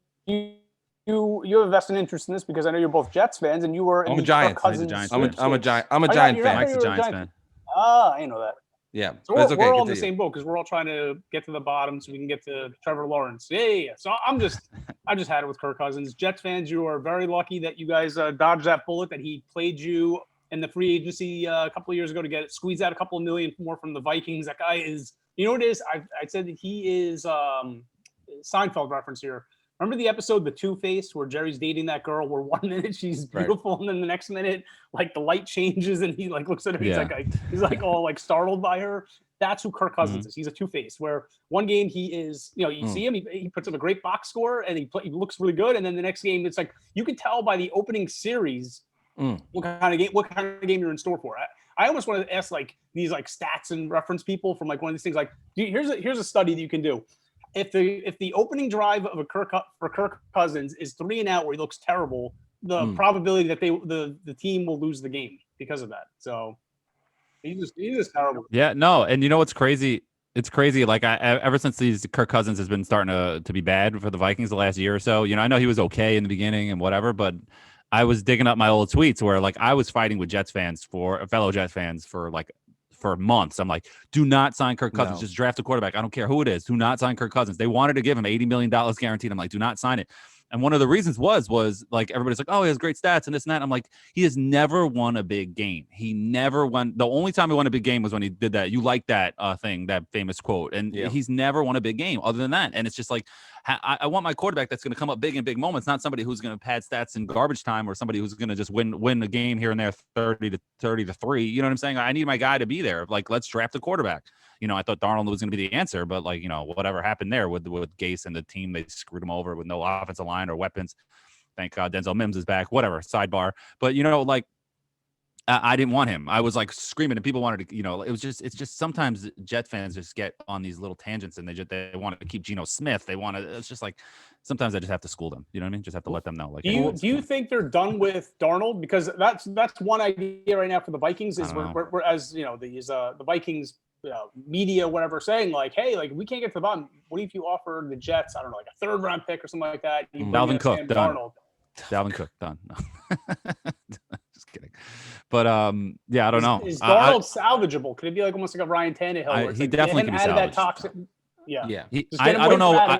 Speaker 3: have a vested interest in this because I know you're both Jets fans and you were.
Speaker 1: I'm a Giants. I'm a Giant fan.
Speaker 2: Mike's a Giants fan.
Speaker 3: I know that.
Speaker 1: Yeah,
Speaker 3: so we're all in the same boat because we're all trying to get to the bottom so we can get to Trevor Lawrence. Yeah. So I just had it with Kirk Cousins. Jets fans, you are very lucky that you guys dodged that bullet that he played you in the free agency a couple of years ago to squeeze out a couple of million more from the Vikings. That guy is, what it is? I said that he is Seinfeld reference here. Remember the episode The Two-Face where Jerry's dating that girl where 1 minute she's beautiful and then the next minute like the light changes and he like looks at her he's like all like startled by her. That's who Kirk Cousins is. He's a two-face where one game he is, you see him, he puts up a great box score and he looks really good, and then the next game it's like you can tell by the opening series what kind of game you're in store for. I almost want to ask like these like stats and reference people from like one of these things. Like, here's a study that you can do. If the opening drive of for Kirk Cousins is 3 and out where he looks terrible, the probability that the team will lose the game because of that. So he's just terrible.
Speaker 2: Yeah, no, and you know what's crazy? It's crazy. Like ever since these Kirk Cousins has been starting to be bad for the Vikings the last year or so. You know, I know he was okay in the beginning and whatever, but I was digging up my old tweets where like I was fighting with fellow Jets fans for months. I'm like, do not sign Kirk Cousins.
Speaker 1: No.
Speaker 2: Just draft a quarterback. I don't care who it is. Do not sign Kirk Cousins. They wanted to give him $80 million guaranteed. I'm like, do not sign it. And one of the reasons was like everybody's like, oh, he has great stats and this and that. I'm like, he has never won a big game. He never won. The only time he won a big game was when he did that. You like that thing, that famous quote. And he's never won a big game other than that. And it's just like, I want my quarterback that's going to come up big in big moments, not somebody who's going to pad stats in garbage time or somebody who's going to just win a game here and there 30 to 3. You know what I'm saying? I need my guy to be there. Like, let's draft a quarterback. You know, I thought Darnold was going to be the answer, but like, you know, whatever happened there with Gase and the team, they screwed him over with no offensive line or weapons. Thank God Denzel Mims is back, whatever, sidebar. But, you know, like, I didn't want him. I was like screaming and people wanted to, you know, it's just sometimes Jet fans just get on these little tangents and they want to keep Geno Smith. It's just like, sometimes I just have to school them. You know what I mean? Just have to let them know. Like,
Speaker 3: do you think they're done with Darnold? Because that's one idea right now for the Vikings is we're as you know, the Vikings media, whatever, saying like, hey, like we can't get to the bottom. What if you offer the Jets, I don't know, like a 3rd round pick or something like that?
Speaker 2: Dalvin Cook, done. Dalvin Cook, done. Just kidding. But yeah, I don't know.
Speaker 3: Is Darnold salvageable? Could it be like almost like a Ryan Tannehill?
Speaker 2: He definitely can be salvaged.
Speaker 3: That toxic, yeah.
Speaker 2: I don't know.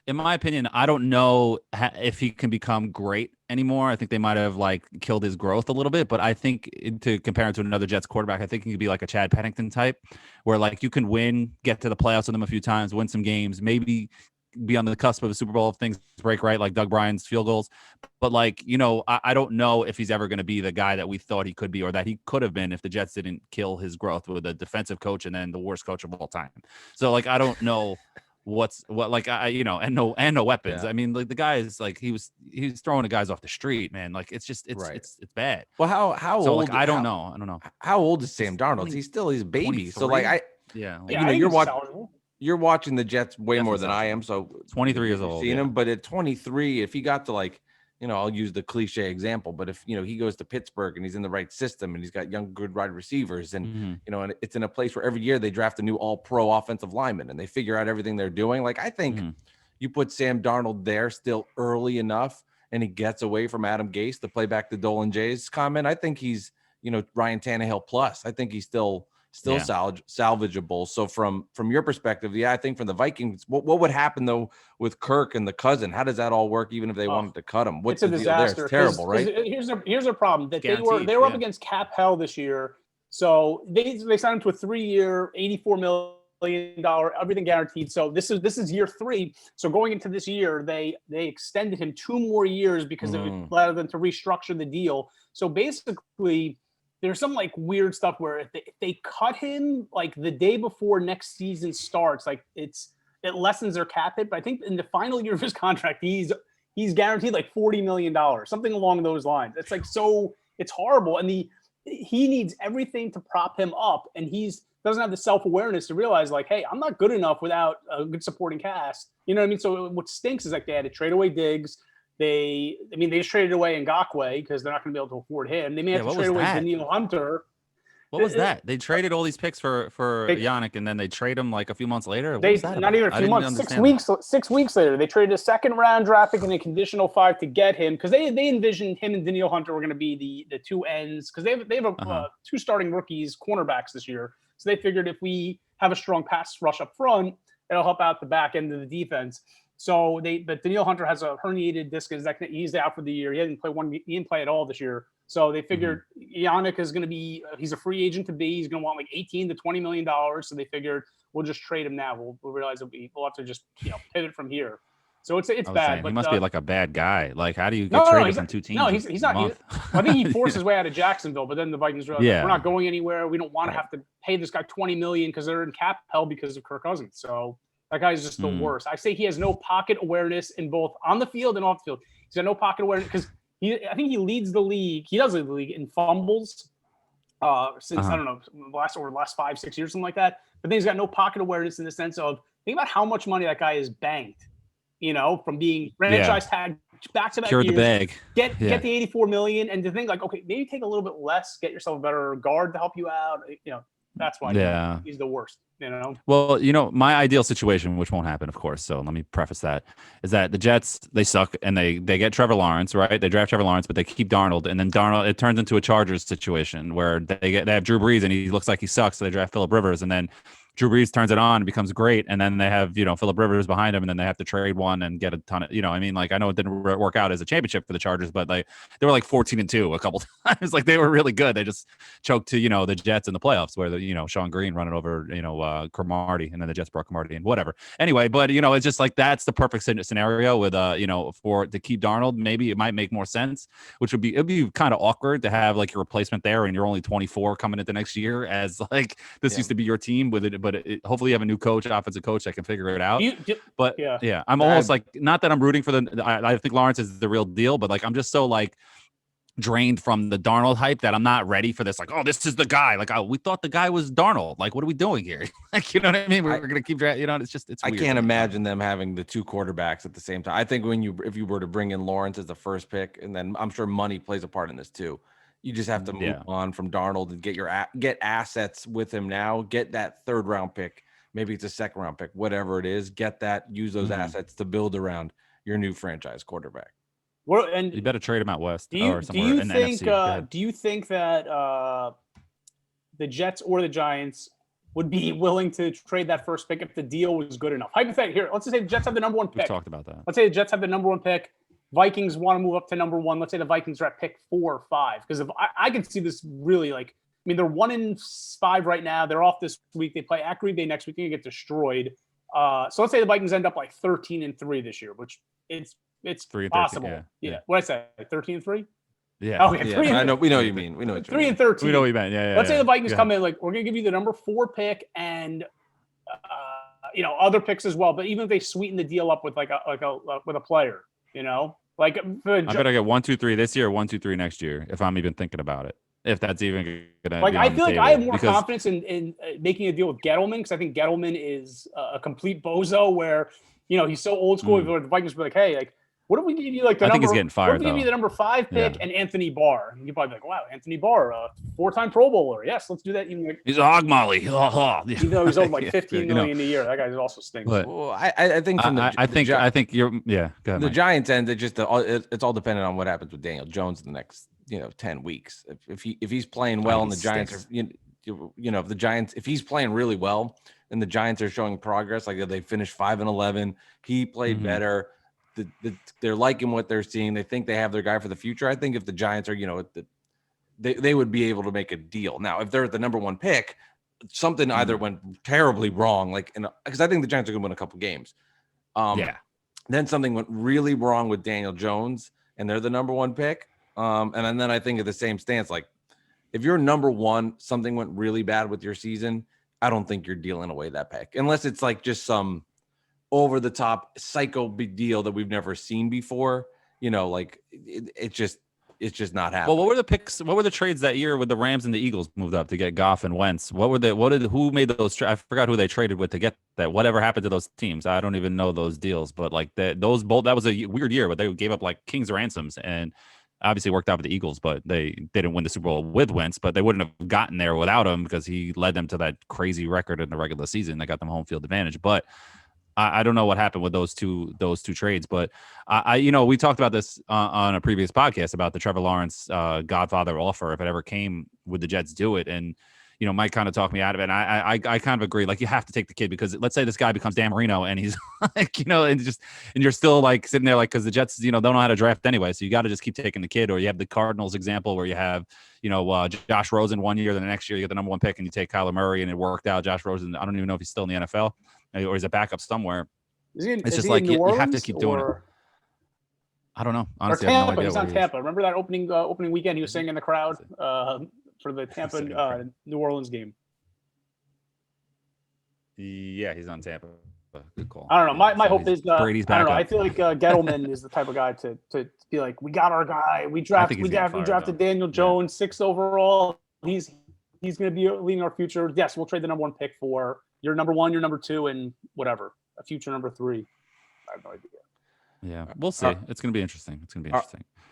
Speaker 2: In my opinion, I don't know if he can become great anymore. I think they might have like killed his growth a little bit, but I think to compare him to another Jets quarterback, I think he could be like a Chad Pennington type, where like you can get to the playoffs with him a few times, win some games, maybe be on the cusp of a Super Bowl if things break right, like Doug Bryan's field goals. But like, you know, I don't know if he's ever going to be the guy that we thought he could be or that he could have been if the Jets didn't kill his growth with a defensive coach and then the worst coach of all time. So like, I don't know you know, and no weapons. Yeah. I mean, like the guy is like, he was throwing the guys off the street, man. Like it's bad.
Speaker 1: Well, how
Speaker 2: so,
Speaker 1: old?
Speaker 2: Like, I don't know.
Speaker 1: How old is Sam Darnold? He's a baby. 23? So like you know, you're watching the Jets way more than I am. So
Speaker 2: 23 years old.
Speaker 1: Seen him, but at 23, if he got to like, you know, I'll use the cliche example, but if, you know, he goes to Pittsburgh and he's in the right system and he's got young, good wide receivers and, you know, and it's in a place where every year they draft a new all-pro offensive lineman and they figure out everything they're doing. Like, I think you put Sam Darnold there still early enough and he gets away from Adam Gase to play back to Dolan J's comment. I think he's, you know, Ryan Tannehill plus. I think he's still salvageable. So from your perspective, I think from the Vikings, what would happen though with Kirk and the cousin? How does that all work? Even if they wanted to cut him, what's the deal there? It's terrible, right?
Speaker 3: Here's a problem that they were up against cap hell this year. So they signed him to a 3-year, $84 million, everything guaranteed. So this is year 3. So going into this year, they extended him 2 more years because of it, rather than to restructure the deal. So basically, there's some like weird stuff where if they cut him like the day before next season starts, like it lessens their cap hit. But I think in the final year of his contract, he's guaranteed like $40 million, something along those lines. It's like, so it's horrible. And he needs everything to prop him up. And doesn't have the self-awareness to realize like, hey, I'm not good enough without a good supporting cast. You know what I mean? So what stinks is like they had to trade away Diggs. They just traded away Ngakoue because they're not going to be able to afford him. They may have to trade away Daniil Hunter.
Speaker 2: What was that? They traded all these picks for Yannick, and then they trade him like a few months later.
Speaker 3: Not even a few months. 6 weeks later, they traded a 2nd-round draft pick and a conditional 5 to get him because they envisioned him and Daniil Hunter were going to be the 2 ends because they have 2 starting rookies cornerbacks this year. So they figured if we have a strong pass rush up front, it'll help out the back end of the defense. So but Daniil Hunter has a herniated disc. He's out for the year. He didn't play at all this year. So they figured Yannick is going to be, he's a free agent to be. He's going to want like $18 to $20 million. So they figured we'll just trade him now. We'll realize that we'll have to just pivot from here. So it's bad. But
Speaker 2: he must be like a bad guy. Like, how do you get traded from 2 teams?
Speaker 3: No, he's not. I think he forced his way out of Jacksonville, but then the Vikings realized we're not going anywhere. We don't want to have to pay this guy $20 million because they're in cap hell because of Kirk Cousins. So that guy's just the worst. I say he has no pocket awareness in both on the field and off the field. He's got no pocket awareness because I think he leads the league. He does lead the league in fumbles. since I don't know the last 5-6 years, something like that. But then he's got no pocket awareness in the sense of think about how much money that guy is banked, from being franchise tagged back to back years.
Speaker 2: The bag.
Speaker 3: Get the $84 million, and to think like, okay, maybe take a little bit less, get yourself a better guard to help you out. That's why he's the worst.
Speaker 2: Well, my ideal situation, which won't happen, of course. So let me preface that, is that the Jets, they suck and they get Trevor Lawrence, right? They draft Trevor Lawrence, but they keep Darnold, and then Darnold, it turns into a Chargers situation where they have Drew Brees and he looks like he sucks, so they draft Phillip Rivers, and then Drew Brees turns it on and becomes great, and then they have Phillip Rivers behind him, and then they have to trade one and get a ton of I know it didn't work out as a championship for the Chargers, but they were like 14-2 a couple times. Like they were really good. They just choked to the Jets in the playoffs where Sean Green running over Cromartie, and then the Jets brought Cromartie and whatever. Anyway, but it's just like that's the perfect scenario with to keep Darnold. Maybe it might make more sense, which it'd be kind of awkward to have like your replacement there and you're only 24 coming into next year as like this used to be your team with it. But hopefully you have a new offensive coach that can figure it out. I'm almost like, not that I'm rooting for I think Lawrence is the real deal, but like I'm just so like drained from the Darnold hype that I'm not ready for this. Like, oh, this is the guy. Like, we thought the guy was Darnold. Like, what are we doing here? Like, you know what I mean? We're gonna keep it's
Speaker 1: I
Speaker 2: weird.
Speaker 1: can't imagine them having the two quarterbacks at the same time. I think if you were to bring in Lawrence as the first pick, and then I'm sure money plays a part in this too. You just have to move on from Darnold and get assets with him now. Get that third round pick. Maybe it's a second round pick, whatever it is. Get that. Use those assets to build around your new franchise quarterback.
Speaker 3: Well, and
Speaker 2: you better trade him out west
Speaker 3: or
Speaker 2: somewhere in the NFC.
Speaker 3: Do you think that the Jets or the Giants would be willing to trade that first pick if the deal was good enough? Hypothetically, here, let's just say the Jets have the number one pick.
Speaker 2: We talked about that.
Speaker 3: Let's say the Jets have the number one pick. Vikings want to move up to number one. Let's say the Vikings are at pick 4 or 5. Because if I can see this really they're 1-5 right now. They're off this week. They play at Green Bay next week. They get destroyed. So let's say the Vikings end up like 13-3 this year, which it's
Speaker 2: 3-13,
Speaker 3: possible. Yeah. What did I say? 13-3?
Speaker 2: Yeah.
Speaker 3: Okay.
Speaker 1: I know. We know what you mean. We know
Speaker 3: 3-13.
Speaker 2: We know what you meant. Yeah.
Speaker 3: Let's say the Vikings come in like, we're going to give you the number 4 pick and other picks as well. But even if they sweeten the deal up with with a player, I
Speaker 2: better get 1, 2, 3 this year, or 1, 2, 3 next year if I'm even thinking about it. If that's even gonna
Speaker 3: I feel like I have more confidence in making a deal with Gettleman, because I think Gettleman is a complete bozo where he's so old school. The Vikings be like, hey, like, what if we give you like the
Speaker 2: I
Speaker 3: number?
Speaker 2: think he's getting fired.
Speaker 3: What if we give you the number 5 pick and Anthony Barr? And you'd probably be like, wow, Anthony Barr, 4-time Pro Bowler. Yes, let's do that. Even like,
Speaker 2: he's a hog molly.
Speaker 3: Even though he's over like $15 million a year, that guy also stinks.
Speaker 2: But,
Speaker 1: well, I think from
Speaker 2: I think you're go ahead,
Speaker 1: the
Speaker 2: Mike.
Speaker 1: Giants end. It's all dependent on what happens with Daniel Jones in the next 10 weeks. If he's playing well and the Giants are if the Giants, if he's playing really well and the Giants are showing progress, like they finished 5-11, he played better. They're liking what they're seeing. They think they have their guy for the future. I think if the Giants are, they would be able to make a deal. Now, if they're at the number 1 pick, something either went terribly wrong, because I think the Giants are going to win a couple games. Then something went really wrong with Daniel Jones, and they're the number 1 pick. And then I think at the same stance, like if you're number 1, something went really bad with your season, I don't think you're dealing away that pick, unless it's like just some over the top psycho big deal that we've never seen before. It's just not happening.
Speaker 2: Well, what were the picks? What were the trades that year with the Rams and the Eagles moved up to get Goff and Wentz? Who made those? I forgot who they traded with to get that. Whatever happened to those teams? I don't even know those deals. But like that was a weird year, but they gave up like king's ransoms, and obviously worked out with the Eagles, but they didn't win the Super Bowl with Wentz. But they wouldn't have gotten there without him because he led them to that crazy record in the regular season that got them home field advantage. But I don't know what happened with those two trades, but we talked about this on a previous podcast about the Trevor Lawrence Godfather offer. If it ever came, would the Jets do it? And Mike kind of talked me out of it. And I kind of agree. Like, you have to take the kid, because let's say this guy becomes Dan Marino and he's like, and you're still like sitting there like, because the Jets don't know how to draft anyway, so you got to just keep taking the kid. Or you have the Cardinals example where you have Josh Rosen one year, then the next year you get the number 1 pick and you take Kyler Murray, and it worked out. Josh Rosen, I don't even know if he's still in the NFL or he's a backup somewhere.
Speaker 3: It's
Speaker 2: just like you have to keep doing it. I don't know. Honestly,
Speaker 3: Tampa,
Speaker 2: I have no idea.
Speaker 3: He's on Tampa. Remember that opening weekend? He was singing in the crowd for the Tampa New Orleans game.
Speaker 2: Yeah, he's on Tampa. Good call.
Speaker 3: I don't know. My hope is
Speaker 2: Brady's back.
Speaker 3: I don't know. I feel like Gettleman is the type of guy to be like, we got our guy. We drafted Daniel Jones 6th overall. He's he's going to be leading our future. Yes, we'll trade the number 1 pick for your number 1, your number 2, and whatever, a future number 3. I have no idea.
Speaker 2: Yeah, we'll see. It's going to be interesting.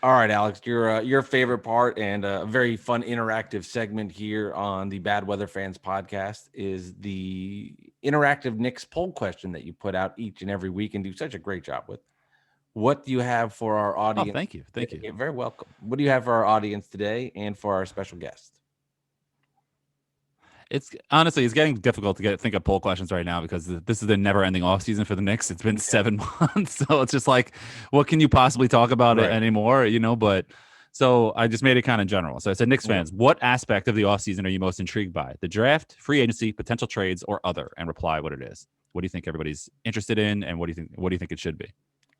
Speaker 1: All right, Alex, your favorite part and a very fun interactive segment here on the Bad Weather Fans podcast is the interactive Knicks poll question that you put out each and every week and do such a great job with. What do you have for our audience?
Speaker 2: Oh, thank you.
Speaker 1: You're very welcome. What do you have for our audience today and for our special guest?
Speaker 2: It's getting difficult to think of poll questions right now because this is the never-ending offseason for the Knicks. It's been 7 months, so it's just like, what can you possibly talk about it anymore? But so I just made it kind of general. So I said, Knicks fans, what aspect of the offseason are you most intrigued by? The draft, free agency, potential trades, or other? And reply what it is. What do you think everybody's interested in, and what do you think it should be?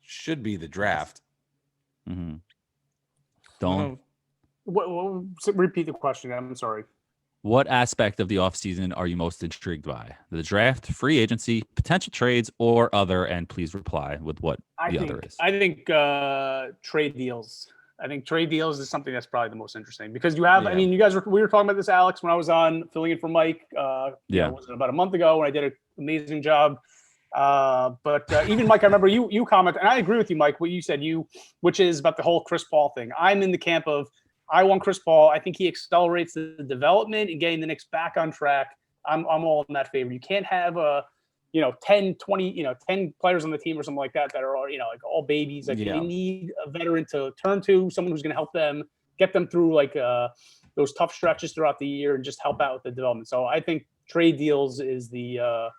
Speaker 1: Should be the draft.
Speaker 2: Mm-hmm. Dolan?
Speaker 3: Repeat the question. I'm sorry.
Speaker 2: What aspect of the offseason are you most intrigued by? The draft, free agency, potential trades, or other? And please reply with what other is.
Speaker 3: I think trade deals. I think trade deals is something that's probably the most interesting because you have. Yeah. I mean, we were talking about this, Alex, when I was on filling in for Mike. Was it about a month ago when I did an amazing job. But even Mike, I remember you comment, and I agree with you, Mike, what you said, which is about the whole Chris Paul thing. I'm in the camp of I want Chris Paul. I think he accelerates the development and getting the Knicks back on track. I'm all in that favor. You can't have 10, 20, 10 players on the team or something like that are all, like all babies. Like they need a veteran to turn to, someone who's going to help them get them through those tough stretches throughout the year and just help out with the development. So I think trade deals is the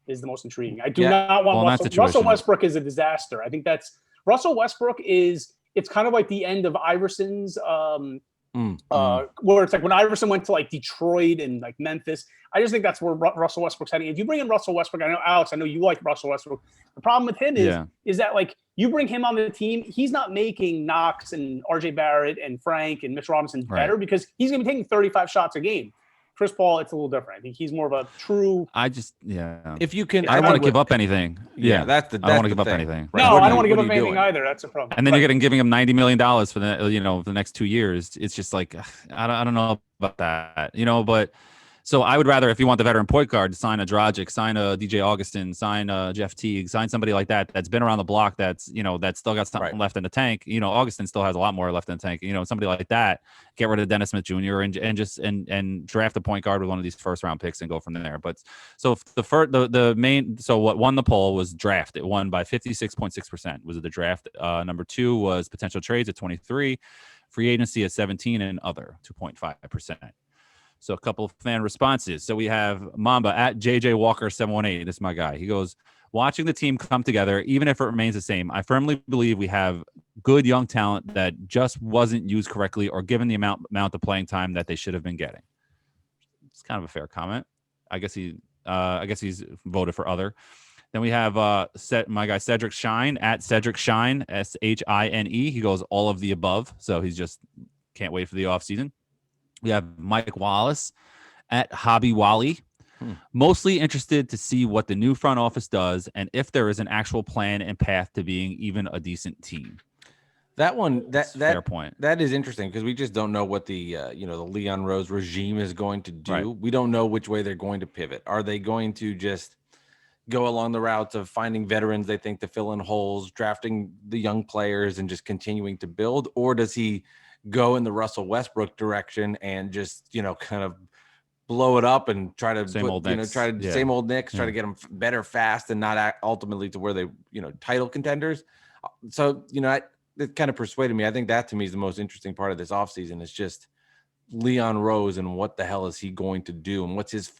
Speaker 3: most intriguing. I do not want Russell Westbrook is a disaster. I think Russell Westbrook it's kind of like the end of Iverson's where it's like when Iverson went to Detroit and Memphis. I just think that's where Russell Westbrook's heading. If you bring in Russell Westbrook, I know Alex, I know you like Russell Westbrook. The problem with him is that you bring him on the team, he's not making Knox and RJ Barrett and Frank and Mitch Robinson better because he's going to be taking 35 shots a game. Chris Paul, it's a little different. I think he's more of a true.
Speaker 1: If you can,
Speaker 2: I don't want to give up anything.
Speaker 1: I don't want to give
Speaker 2: up anything.
Speaker 3: Right. No, I don't want to give up anything either. That's a problem.
Speaker 2: And then you're giving him $90 million for the next 2 years. It's just like I don't know about that. But. So I would rather, if you want the veteran point guard, sign a Dragic, sign a DJ Augustin, sign a Jeff Teague, sign somebody like that been around the block, that's still got something left in the tank. Augustin still has a lot more left in the tank. Somebody like that. Get rid of Dennis Smith Jr. and draft a point guard with one of these first round picks and go from there. But so what won the poll was draft. It won by 56.6%. Was it the draft? Number 2 was potential trades at 23%, free agency at 17%, and other 2.5%. So a couple of fan responses. So we have Mamba at JJ Walker 718. This is my guy. He goes, watching the team come together, even if it remains the same, I firmly believe we have good young talent that just wasn't used correctly or given the amount of playing time that they should have been getting. It's kind of a fair comment. I guess he's voted for other. Then we have my guy Cedric Shine at Cedric Shine, Shine. He goes all of the above. So he's just can't wait for the offseason. We have Mike Wallace at Hobby Wally. Mostly interested to see what the new front office does and if there is an actual plan and path to being even a decent team.
Speaker 1: That one,
Speaker 2: fair point.
Speaker 1: That is interesting because we just don't know what the the Leon Rose regime is going to do. Right. We don't know which way they're going to pivot. Are they going to just go along the routes of finding veterans they think to fill in holes, drafting the young players, and just continuing to build, or does he go in the Russell Westbrook direction and just, kind of blow it up and try to same old Knicks, try to get them better fast and not ultimately to where they, title contenders. So, it kind of persuaded me. I think that to me is the most interesting part of this offseason is just Leon Rose and what the hell is he going to do? And what's his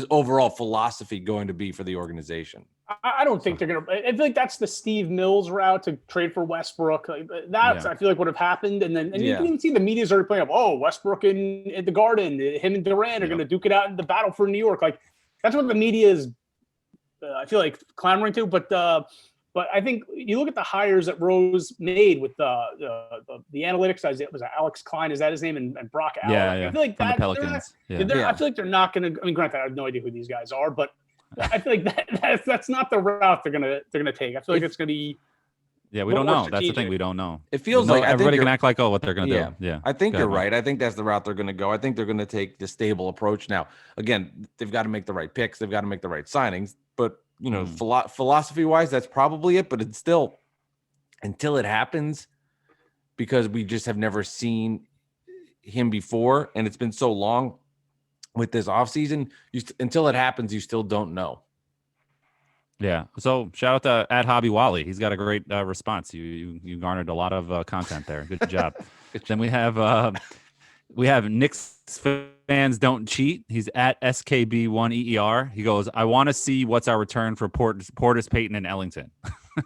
Speaker 1: overall philosophy going to be for the organization?
Speaker 3: I don't think they're going to. I feel like that's the Steve Mills route to trade for Westbrook. I feel like would have happened. And you can even see the media's already playing up. Oh, Westbrook in the Garden. Him and Durant are going to duke it out in the battle for New York. Like that's what the media is. I feel like clamoring to. But I think you look at the hires that Rose made with the analytics guys. It was Alex Klein. Is that his name? And Brock Allen.
Speaker 2: Yeah.
Speaker 3: I feel like
Speaker 2: from
Speaker 3: that.
Speaker 2: The Pelicans.
Speaker 3: I feel like they're not going to. I mean, granted, I have no idea who these guys are, but I feel like that's not the route they're gonna take. I feel like it's gonna be
Speaker 2: Yeah, we
Speaker 3: But
Speaker 2: don't
Speaker 3: more
Speaker 2: know. That's the thing.
Speaker 3: strategic.
Speaker 2: We don't know.
Speaker 1: It feels like
Speaker 2: everybody can act like, oh, what they're going to
Speaker 1: Yeah.
Speaker 2: do. Yeah.
Speaker 1: I think
Speaker 2: Go
Speaker 1: you're
Speaker 2: ahead,
Speaker 1: right. I think that's the route they're going to go. I think they're going to take the stable approach. Now, again, they've got to make the right picks. They've got to make the right signings. But, philosophy-wise, that's probably it. But it's still, until it happens, because we just have never seen him before, and it's been so long with this offseason, until it happens, you still don't know.
Speaker 2: Yeah. So shout out to @Hobby Wally. He's got a great response. You garnered a lot of content there. Good job. Then we have Knicks fans don't cheat. He's at SKB1EER. He goes, I want to see what's our return for Portis, Payton, and Ellington.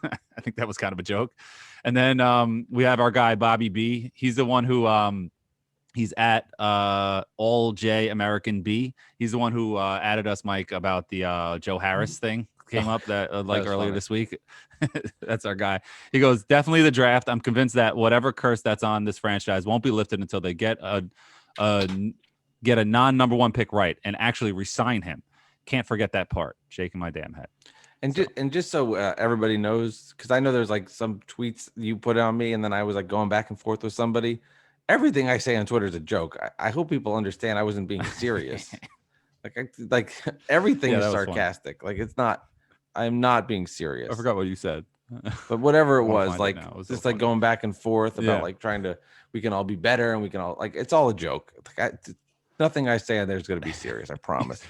Speaker 2: I think that was kind of a joke. And then we have our guy Bobby B. He's the one who he's at All J American B. He's the one who added us, Mike, about the Joe Harris thing. Came up that earlier
Speaker 1: funny.
Speaker 2: this week. That's our guy. He goes, definitely the draft. I'm convinced that whatever curse that's on this franchise won't be lifted until they get a non-number one pick right and actually re-sign him. Can't forget that part. Shaking my damn head.
Speaker 1: And just so everybody knows, because I know there's like some tweets you put on me, and then I was like going back and forth with somebody. Everything I say on Twitter is a joke. I hope people understand I wasn't being serious. like everything is sarcastic. Like it's not. I'm not being serious.
Speaker 2: I forgot what you said.
Speaker 1: But whatever it was, like
Speaker 2: just
Speaker 1: like going back and forth about like trying to, we can all be better and we can all it's all a joke. Nothing I say on there is going to be serious. I promise.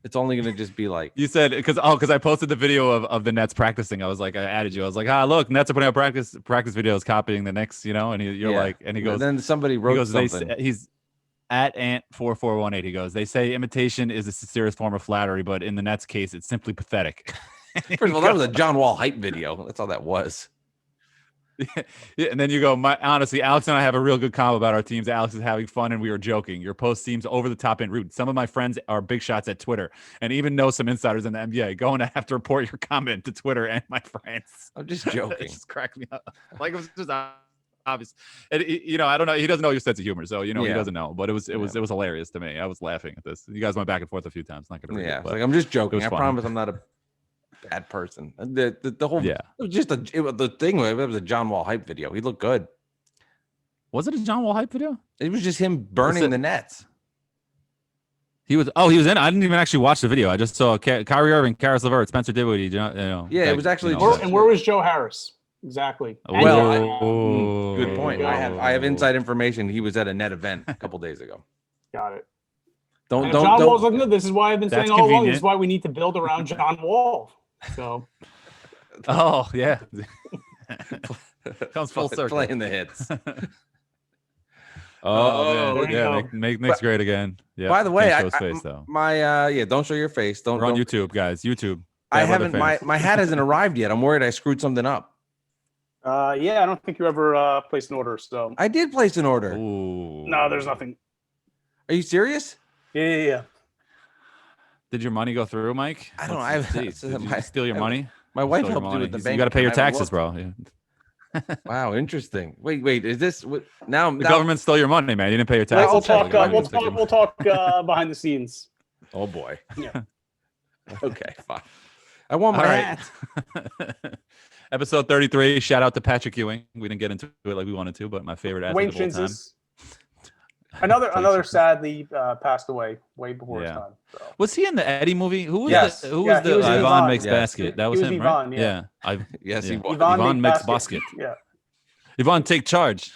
Speaker 1: It's only going to just be like
Speaker 2: you said, because I posted the video of the Nets practicing. I was like, I added you. I was like, look, Nets are putting out practice videos copying the Knicks, and you're like, and he goes,
Speaker 1: and then somebody wrote something.
Speaker 2: He's at Ant4418. He goes, they say imitation is a serious form of flattery, but in the Nets case, it's simply pathetic.
Speaker 1: First of all, that was a John Wall hype video. That's all that was.
Speaker 2: Yeah, and then you go, honestly, Alex and I have a real good combo about our teams. Alex is having fun and we are joking. Your post seems over the top and rude. Some of my friends are big shots at Twitter and even know some insiders in the NBA. Going to have to report your comment to Twitter and my friends.
Speaker 1: I'm just joking.
Speaker 2: It just cracked me up. Like it was just obvious. And, I don't know. He doesn't know your sense of humor, so he doesn't know. But it was hilarious to me. I was laughing at this. You guys went back and forth a few times. Not gonna read it, but
Speaker 1: like I'm just joking. I promise I'm not a bad person. The whole it was just the thing. It was a John Wall hype video. He looked good.
Speaker 2: Was it a John Wall hype video?
Speaker 1: It was just him burning the Nets.
Speaker 2: He was in. I didn't even actually watch the video. I just saw Kyrie Irving, Karis LeVert, Spencer Dinwiddie.
Speaker 1: Yeah, it was actually.
Speaker 3: And where was Joe Harris? Exactly.
Speaker 1: Well, good point. I have inside information. He was at a net event a couple days ago.
Speaker 3: Got it.
Speaker 1: Don't.
Speaker 3: John Wall's looking good. This is why I've been saying all along. This is why we need to build around John Wall. So.
Speaker 2: Oh yeah. Comes full circle.
Speaker 1: Playing the hits.
Speaker 2: Man. Yeah, make Knicks great again. Yeah.
Speaker 1: By the way,
Speaker 2: don't show your face. We're on YouTube, guys. YouTube.
Speaker 1: I haven't. My hat hasn't arrived yet. I'm worried I screwed something up.
Speaker 3: I don't think you ever placed an order. So
Speaker 1: I did place an order.
Speaker 2: Ooh.
Speaker 3: No, there's nothing.
Speaker 1: Are you serious?
Speaker 3: Yeah.
Speaker 2: Did your money go through, Mike?
Speaker 1: I don't know.
Speaker 2: Did you steal your money?
Speaker 1: My wife helped me with the bank.
Speaker 2: You got to pay your taxes, bro. Yeah.
Speaker 1: Wow, interesting. Wait, is this now?
Speaker 2: The government stole your money, man. You didn't pay your taxes.
Speaker 3: We'll talk behind the scenes.
Speaker 1: Oh boy.
Speaker 3: Yeah.
Speaker 1: Okay, fine. I want my hat.
Speaker 2: Episode 33. Shout out to Patrick Ewing. We didn't get into it like we wanted to, but my favorite athlete of all time.
Speaker 3: Another sadly passed away way before his time. So.
Speaker 2: Was he in the Eddie movie? Who was
Speaker 3: yes.
Speaker 2: Who was the Yvonne Makes Basket? That was him,
Speaker 3: Yvonne,
Speaker 2: right?
Speaker 3: Yeah.
Speaker 1: Yes, he was.
Speaker 2: Yvonne Makes Basket.
Speaker 3: Yeah.
Speaker 2: Yvonne, take charge.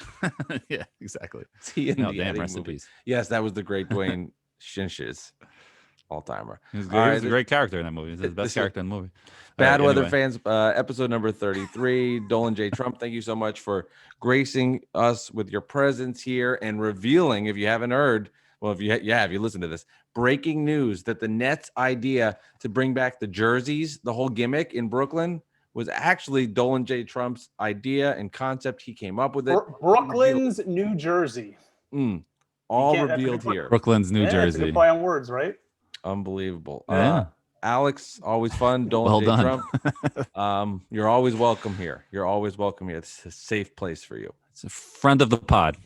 Speaker 2: Yeah, exactly.
Speaker 1: He in the
Speaker 2: damn
Speaker 1: Eddie
Speaker 2: rest in
Speaker 1: movie.
Speaker 2: peace.
Speaker 1: Yes, that was the great Dwayne Shinshis, all-timer.
Speaker 2: He was a great character in that movie. He's the best character in the movie.
Speaker 1: Bad Weather fans, episode number 33. Dolan J. Trump, thank you so much for gracing us with your presence here and revealing, if you haven't heard, well, if you listen to this, breaking news that the Nets' idea to bring back the jerseys, the whole gimmick in Brooklyn, was actually Dolan J. Trump's idea and concept. He came up with it.
Speaker 3: Brooklyn's New Jersey.
Speaker 1: All revealed here.
Speaker 2: Brooklyn's New Jersey.
Speaker 3: It's a good play on words, right?
Speaker 1: Unbelievable.
Speaker 2: Yeah.
Speaker 1: Alex, always fun. Dolan J. Trump. You're always welcome here. It's a safe place for you.
Speaker 2: It's a friend of the pod.